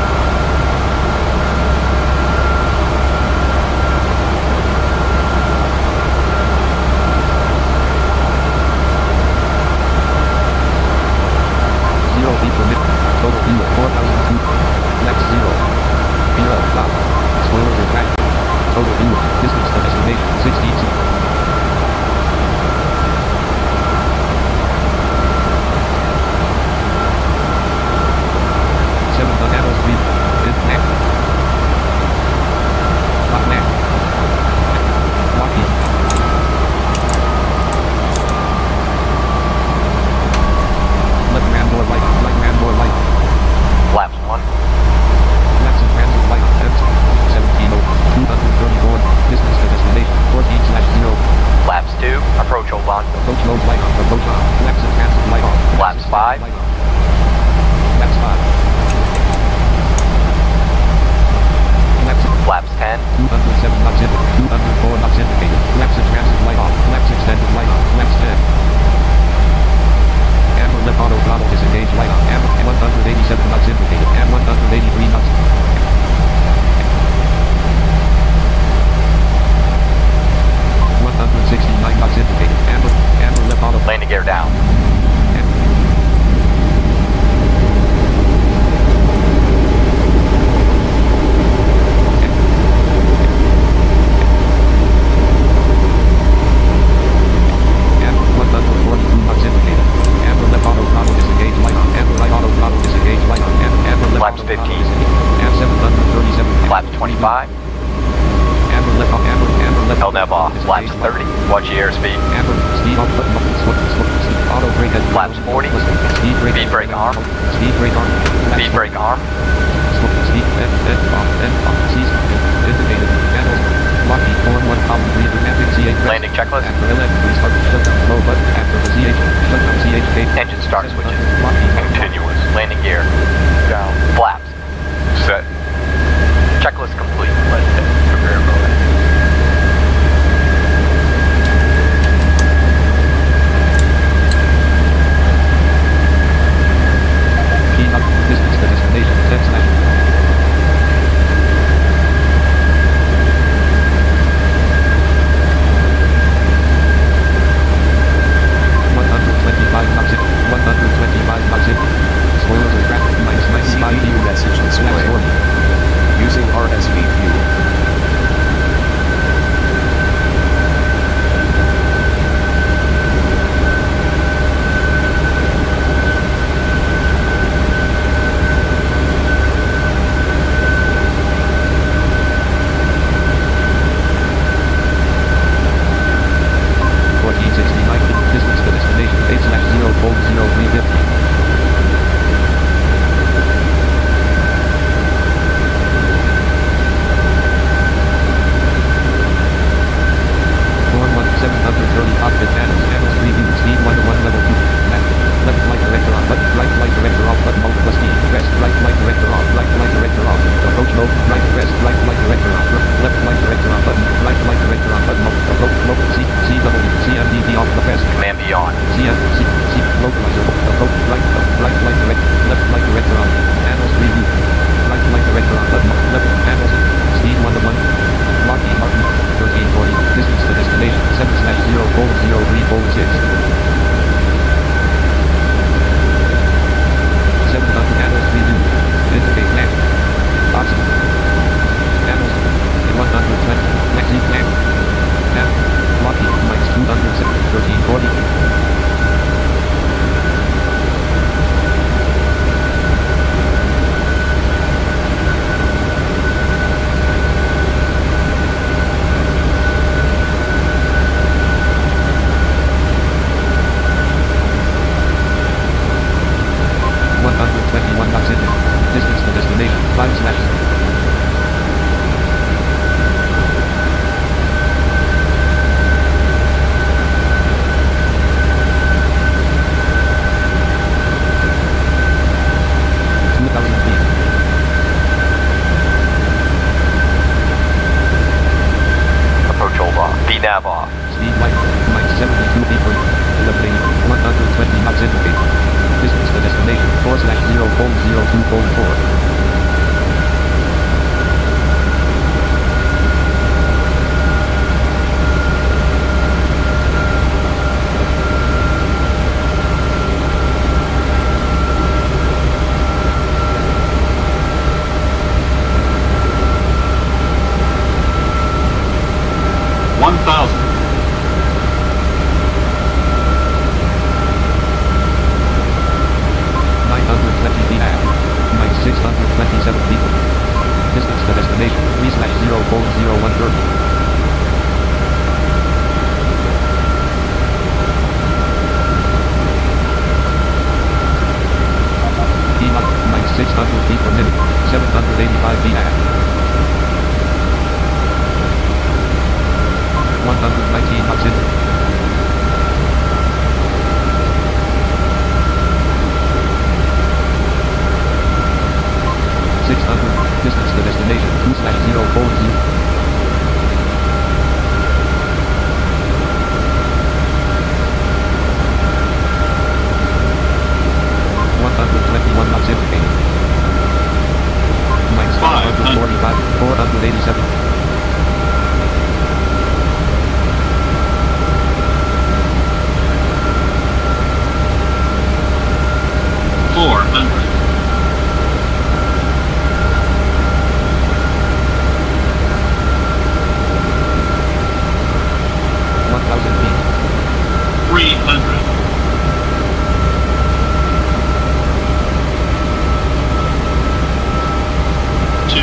[SPEAKER 1] People, total fuel 4,002. Left 0. Zero, stop. Spoiler retract. Total fuel, distance to destination, 16. 7 bananas, 3. Neck. Hot neck. Lucky. Left man more light, right man more light.
[SPEAKER 3] Flaps 1.
[SPEAKER 1] Flaps and transit light, 17 234, distance to destination, 14/0.
[SPEAKER 3] Flaps 2. Approach hold on.
[SPEAKER 1] Approach mode light on, approach on. Flaps and transit light on.
[SPEAKER 3] Flaps 5.
[SPEAKER 1] Flaps 5.
[SPEAKER 3] Flaps 10.
[SPEAKER 1] 207 knots in, 204 knots indicated. Flaps and transit light on. Flaps extended light on. Flaps 10. Amber left auto throttle disengage light on. Amber 187 knots indicated. And 183 knots. 169 knots indicated. Amber left auto.
[SPEAKER 3] Landing gear down. Flaps 15.
[SPEAKER 1] And 737.
[SPEAKER 3] Flaps 25.
[SPEAKER 1] Amber left
[SPEAKER 3] LNAV off. Flaps 30. Watch the airspeed.
[SPEAKER 1] Amber speed off button. Auto brake.
[SPEAKER 3] Flaps 40.
[SPEAKER 1] Speed brake.
[SPEAKER 3] Speed brake arm.
[SPEAKER 1] Speed brake arm.
[SPEAKER 3] Speed brake arm.
[SPEAKER 1] Speed off. Cease. Indicated. Panels. Lucky. Form 1 column 3. Romantic CH.
[SPEAKER 3] Landing checklist.
[SPEAKER 1] After LN. Restart. Shutdown. Low button. After the CH. Shutdown CH.
[SPEAKER 3] Engine start switches.
[SPEAKER 1] Lucky.
[SPEAKER 10] Continuous.
[SPEAKER 3] Landing gear.
[SPEAKER 10] Down.
[SPEAKER 3] Flaps.
[SPEAKER 10] Set.
[SPEAKER 3] Checklist complete. Let's hit. Prepare for that.
[SPEAKER 1] Key up. Distance to destination. 10/. 125 knots in. 125 knots in. Spoilers are trapped. Minus 95.
[SPEAKER 2] CPU message display. Using RSV fuel.
[SPEAKER 1] Distance to destination 8/0:0350. Cockpit channels, 3 units, speed 1 to 1, level 2. Left flight director on, button, right flight director off, button, mode plus speed, rest, right flight director off, right flight director off, approach mode, right rest, right flight director off, left flight director on, button, right flight director on, button, mode, approach mode, CMDD off the rest.
[SPEAKER 3] Command beyond.
[SPEAKER 1] Localizer, approach, right flight director, left flight director on, panels 3 units, right flight director on, button, left, panels, speed 1 to 1, Lockheed Martin, 1340, distance to destination, 7/0:0346. 700 panels 3 units, interface net, oxygen, panels, 120, maxi plan, Lockheed, minus 207, 1340.
[SPEAKER 3] nav off.
[SPEAKER 1] Speed light, minus 72 feet per minute. Eliminating 120 knots indicated. Distance to destination 4/0:02:4.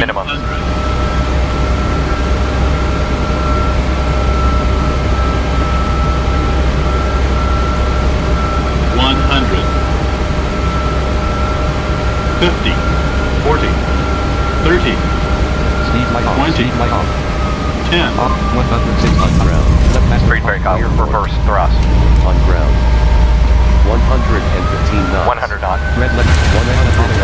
[SPEAKER 3] Minimum.
[SPEAKER 7] 50, 40, 30,
[SPEAKER 1] Speed light off.
[SPEAKER 7] 20,
[SPEAKER 1] Speed light off.
[SPEAKER 7] 10,
[SPEAKER 1] Off 106
[SPEAKER 2] On ground.
[SPEAKER 1] Left master
[SPEAKER 3] Street brake off. Reverse thrust.
[SPEAKER 2] On ground. 115 knots.
[SPEAKER 3] 100 knot.
[SPEAKER 1] Red left.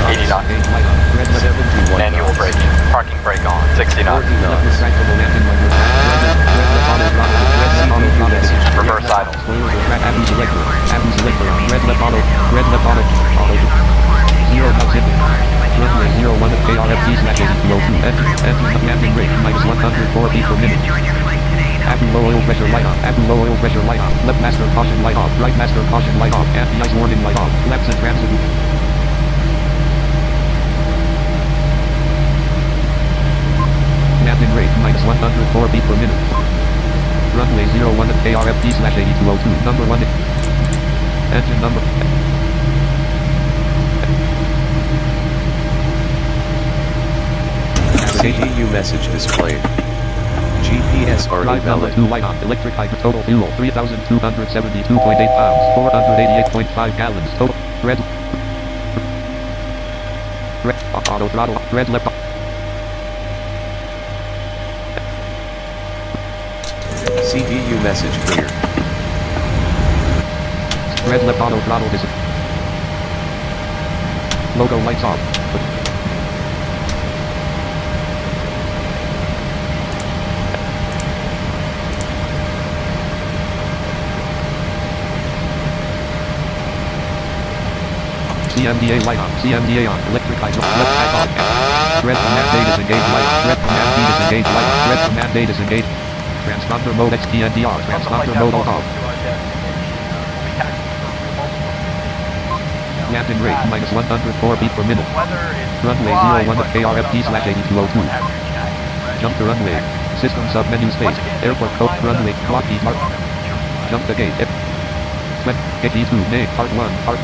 [SPEAKER 3] 80 knots.
[SPEAKER 1] Gauge light on. Red left.
[SPEAKER 2] 71
[SPEAKER 3] Manual
[SPEAKER 2] knots.
[SPEAKER 3] braking. Parking brake on. 60 knots.
[SPEAKER 2] 40
[SPEAKER 1] Left
[SPEAKER 2] knots.
[SPEAKER 1] retractable landing light. Red left auto throttle. Red left auto throttle.
[SPEAKER 3] Reverse idle.
[SPEAKER 1] Abu selector. Abu selector. Red left auto. Red left auto. Auto. 0 knots in. Runway 01 at KRFT/8202. Engine landing rate minus 104 feet per minute. Abu low oil pressure light on. Abu low oil pressure light on. Left master caution light off. Right master caution light off. Anti-ice warning light off. Laps in transit. Landing rate minus 104 feet per minute. Runway 01 at KRFT/8202. Number 1. Engine number.
[SPEAKER 2] CGU message displayed. GPS are
[SPEAKER 1] Drive number
[SPEAKER 2] invalid.
[SPEAKER 1] 2 light on. Electric hydro total fuel 3,272.8 pounds. 488.5 gallons total. Red. Auto throttle. Red left.
[SPEAKER 2] CGU message clear.
[SPEAKER 1] Red left auto throttle is. Logo lights off. CMDA light on. CMDA on. Electric hydro. Left back on. Red command A disengage light on. Red command B disengage light on. Red command A disengage. Transponder mode XTNDR. Transponder mode off. Landing rate minus 104 feet per minute. Runway 01 at KRFT/8202. Jump to runway. System submenu space. Airport code runway. Lockheed Martin. Jump to gate. KT2 name part 1 part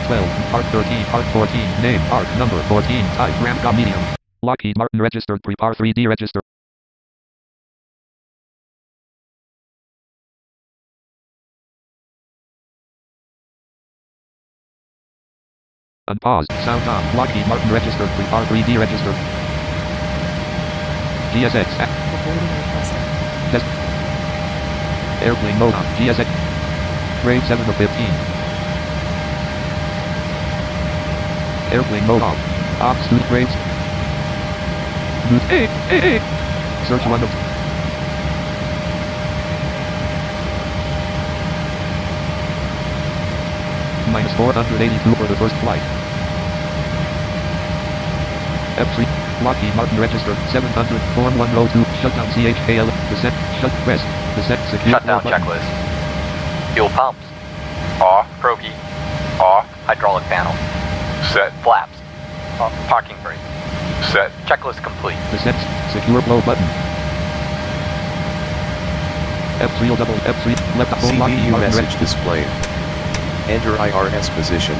[SPEAKER 1] 12 part 13 part 14 name part number 14 type Ramcom medium. Lockheed Martin registered P3d register. Unpause. Sound on. Lockheed Martin registered P3d registered. GSX. Test. Airplane mode on. GSX. Grade 7 of 15. Airplane mode off. Ops 2 grades. Boost 8. Search 1 of. T-482 for the first flight. F3, Lockheed Martin register, 700, form 1 row 2, shutdown CHKL, descent, rest, descent, secure.
[SPEAKER 3] Shutdown checklist. Fuel pumps. Off. Probe heat. Off. Hydraulic panel.
[SPEAKER 10] Set.
[SPEAKER 3] Flaps. Off. Parking brake.
[SPEAKER 10] Set.
[SPEAKER 3] Checklist complete.
[SPEAKER 1] Descent, secure blow button. F3 double, F3, left home Lockheed
[SPEAKER 2] CDU
[SPEAKER 1] Martin
[SPEAKER 2] message displayed. Enter IRS position.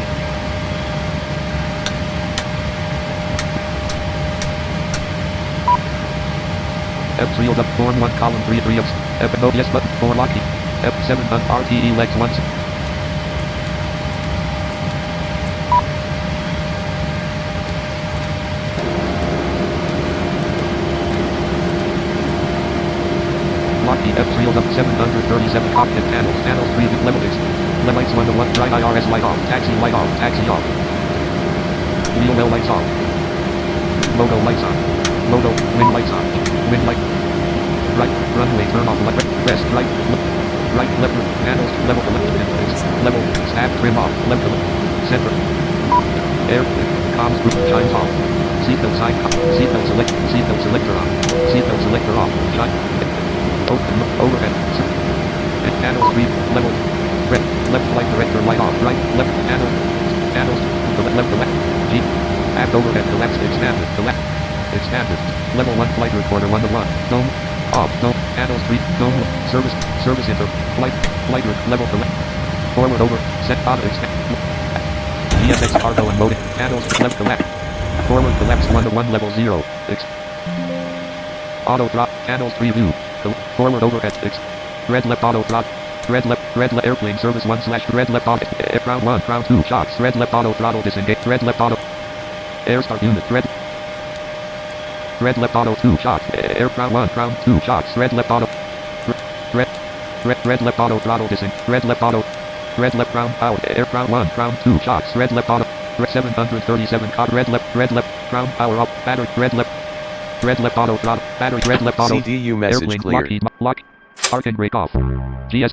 [SPEAKER 1] F3 up, form 1 column 3 of F yes button for Lockheed. F7 on RTE legs 1. Lockheed F3 up 737 cockpit panels 3 level 6. Lights 1 to 1 right IRS light off, taxi off. Wheel well lights off. Logo lights on. Logo, wing lights on. Wing light. Right, runway turn off, left, rest, right, left, panels, level to left, level, snap, trim off, left to left, center. Air, comms group, chimes off. Seatbelt sign, seatbelt selector on. Seatbelt selector off, shine. Open, overhead, panels 3, level, red, left flight director light off, right, left, panels, left to left, G, aft overhead collapsed, expanded, to left. Expanded. Level 1 flight recorder 1 to 1. Dome. Off. Dome. Panels 3. Dome. Service inter. Flight level to left. Forward over. Set auto expand. GSX cargo and loading. Panels left to left. Forward collapse 1 to 1 level 0. Auto drop. Panels 3 view. Forward overhead. Red left auto drop. Red left airplane service 1/red left auto. Ground 1. Ground 2 shocks. Red left auto throttle disengage. Red left auto. Air start unit. Red left auto 2 shocks. Air ground 1, ground 2 shocks. Red left auto. Red left auto throttle disengage. Red left auto. Red left ground power. Air ground 1, ground 2 shocks. Red left auto. 737 cod. Red left ground power up. Battery. Red left auto throttle. Battery. Red left auto.
[SPEAKER 2] CDU message
[SPEAKER 1] Airplane
[SPEAKER 2] cleared.
[SPEAKER 1] Lock. Parking brake off. GS.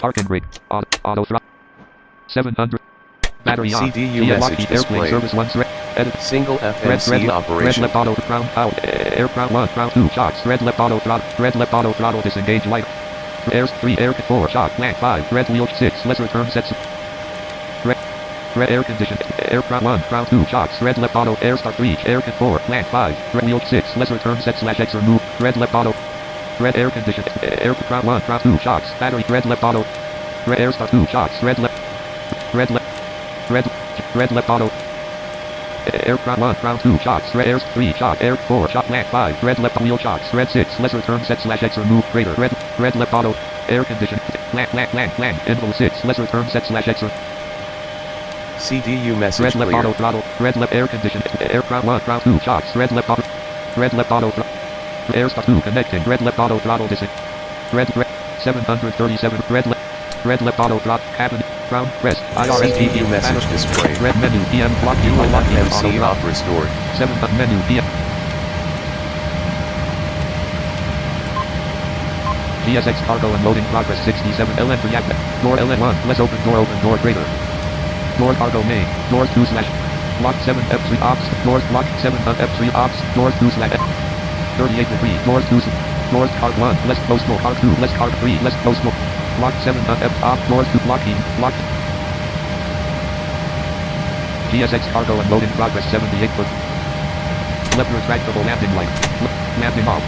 [SPEAKER 1] Parking brake. Auto throttle. 700. Battery on.
[SPEAKER 2] CDU message displayed.
[SPEAKER 1] Service 1 edit.
[SPEAKER 2] Single FNC operation.
[SPEAKER 1] Red left auto ground power. Air ground 1, ground 2 shocks. Red left auto throttle disengage light. Air 3, air 4 shock. Land 5. Red wheel 6. Let's return sets. Red air condition. Air ground 1, ground 2 shocks. Red left auto. Air start 3. Air 4. Land 5. Red wheel 6. Let's return set /X remove. Red left auto. Red air condition. Air ground 1, ground 2 shocks. Battery. Red left auto. Red air start 2 shocks. Red left auto. Air ground 1, ground 2 shocks. Red air 3 shock. Air 4 shock. Land 5. Red left wheel shocks. Red 6. Let's return set /X remove. Crater. Red left auto. Air condition. Land. Envelope 6. Let's return set /X.
[SPEAKER 2] CDU message
[SPEAKER 1] Red left
[SPEAKER 2] cleared.
[SPEAKER 1] auto throttle. Red left air condition. Air ground 1, ground 2 shocks. Red left auto. Air start 2 connecting. Red left auto throttle dising. Red 737. Red left auto throttle. Cabin. Ground rest.
[SPEAKER 2] CDU message displayed.
[SPEAKER 1] Red menu. PM block.
[SPEAKER 2] ULFMC off restored.
[SPEAKER 1] 7 menu. PM. GSX cargo and loading progress 67. LN reactive. Door LN1. Let's open door greater. Door cargo main. Door 2 / block 7 F3 ops. Doors block 7 F3 ops. Door 2 / 38 degrees. Door 2. Doors card 1. Let's close smoke. Card 2. Let's card 3. Let's close smoke. Block 7 F op. Doors 2 blocking. Block. GSX cargo and loading progress 78 foot. Left retractable landing light. Landing off.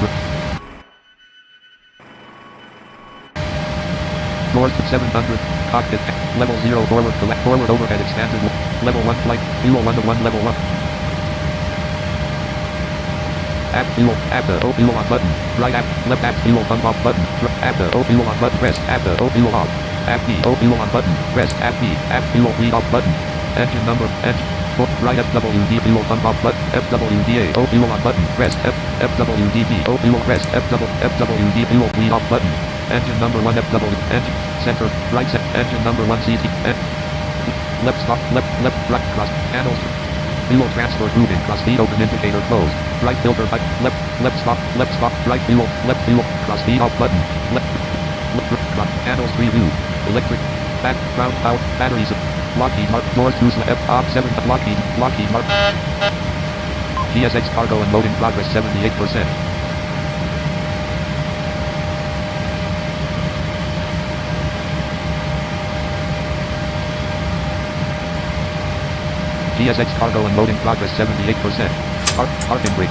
[SPEAKER 1] Doors 700. Cockpit. Level 0 forward to left. Forward overhead expanded. Level 1 flight. Fuel 1 to 1 level 1. Aft fuel. Aft the O fuel on button. Right aft. Left aft fuel pump off button. Aft the O fuel on button. Press. Aft the O fuel off. Aft B. O fuel on button. Press. Aft B. Aft fuel read off button. Engine number. Engine. Right FWD fuel pump off button. FWDA. O fuel on button. Press. FWDB. O fuel press. FWD fuel read off button. Engine number 1 FW. Engine. Center. Right set. Engine number 1 CT. Left stop. Left right cross. Panels. Fuel transfer grouping. Cross feed open indicator closed. Right filter right. Left stop. Right fuel. Left fuel. Cross feed off button. Left. Panels 3 view. Electric. Background power. Batteries. Lockheed Mark, north 2 F, op 7, Lockheed Mark. GSX cargo and load in progress 78%. GSX cargo and load in progress 78%. Parking brake.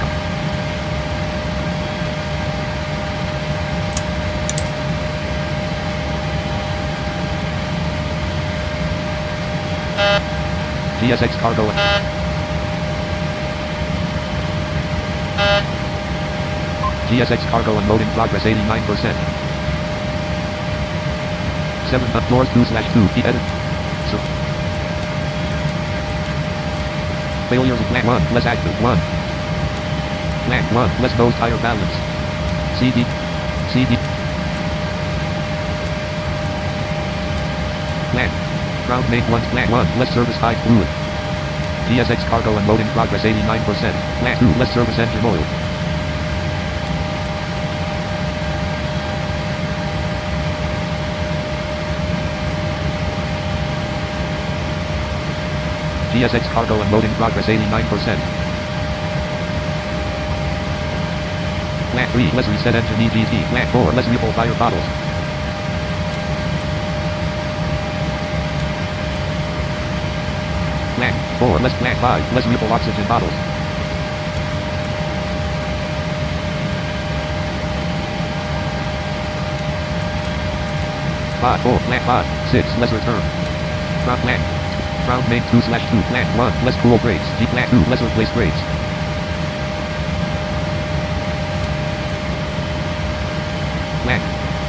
[SPEAKER 1] GSX cargo and GSX cargo and load in progress 89%. 7 up north 2/2 P edit. So failures of plant 1 less active 1. Plant 1 less nose tire balance. CD plant ground main 1 plant 1 less service high fluid. GSX cargo and load in progress 89%. Plant 2 less service engine oil. GSX cargo and load in progress 89%. Plant 3 less reset engine EGT. Plant 4 less refill fire bottles. Plant 4 less plant 5 less refill oxygen bottles. Plant 5 6 less return. Ground main 2/2 plant 1 less cool brakes. G plant 2 less replace brakes. Plant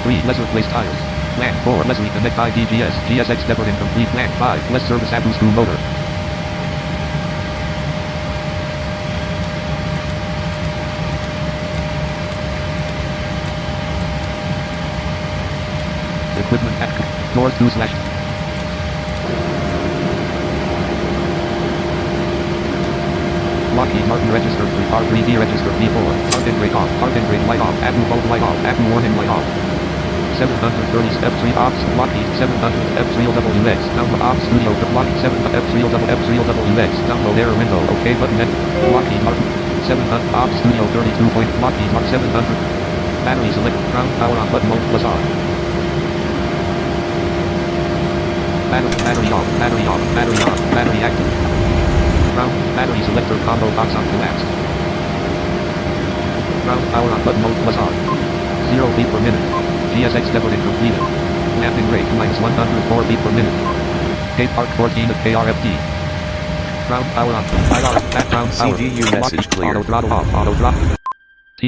[SPEAKER 1] 3 less replace tires. Plant 4 less reconnect IDGS. GSX depot incomplete. Plant 5 less service Abu screw motor. Equipment at north 2/. Lockheed Martin register 3 R3D register P4. Parking brake off. Parking brake light off. Abu bolt light off. Abu warning light off. 730 F3 ops. Lockheed 700 F3LWX. Download ops studio. Lockheed 700 F3LWX. Download error window. OK button. Lockheed Martin 700 ops studio 32 point. Lockheed Martin 700. Battery select. Ground power on button mode plus on. Battery off. Battery off. Battery on. Battery active. Ground battery selector combo box on collapsed. Ground power on button mode plus on. 0 feet per minute. GSX depot completed. Landing rate minus 104 feet per minute. Cape Park 14 at KRFD. Ground power on. IR background power.
[SPEAKER 2] CDU message clear.
[SPEAKER 1] Auto throttle off. Auto throttle.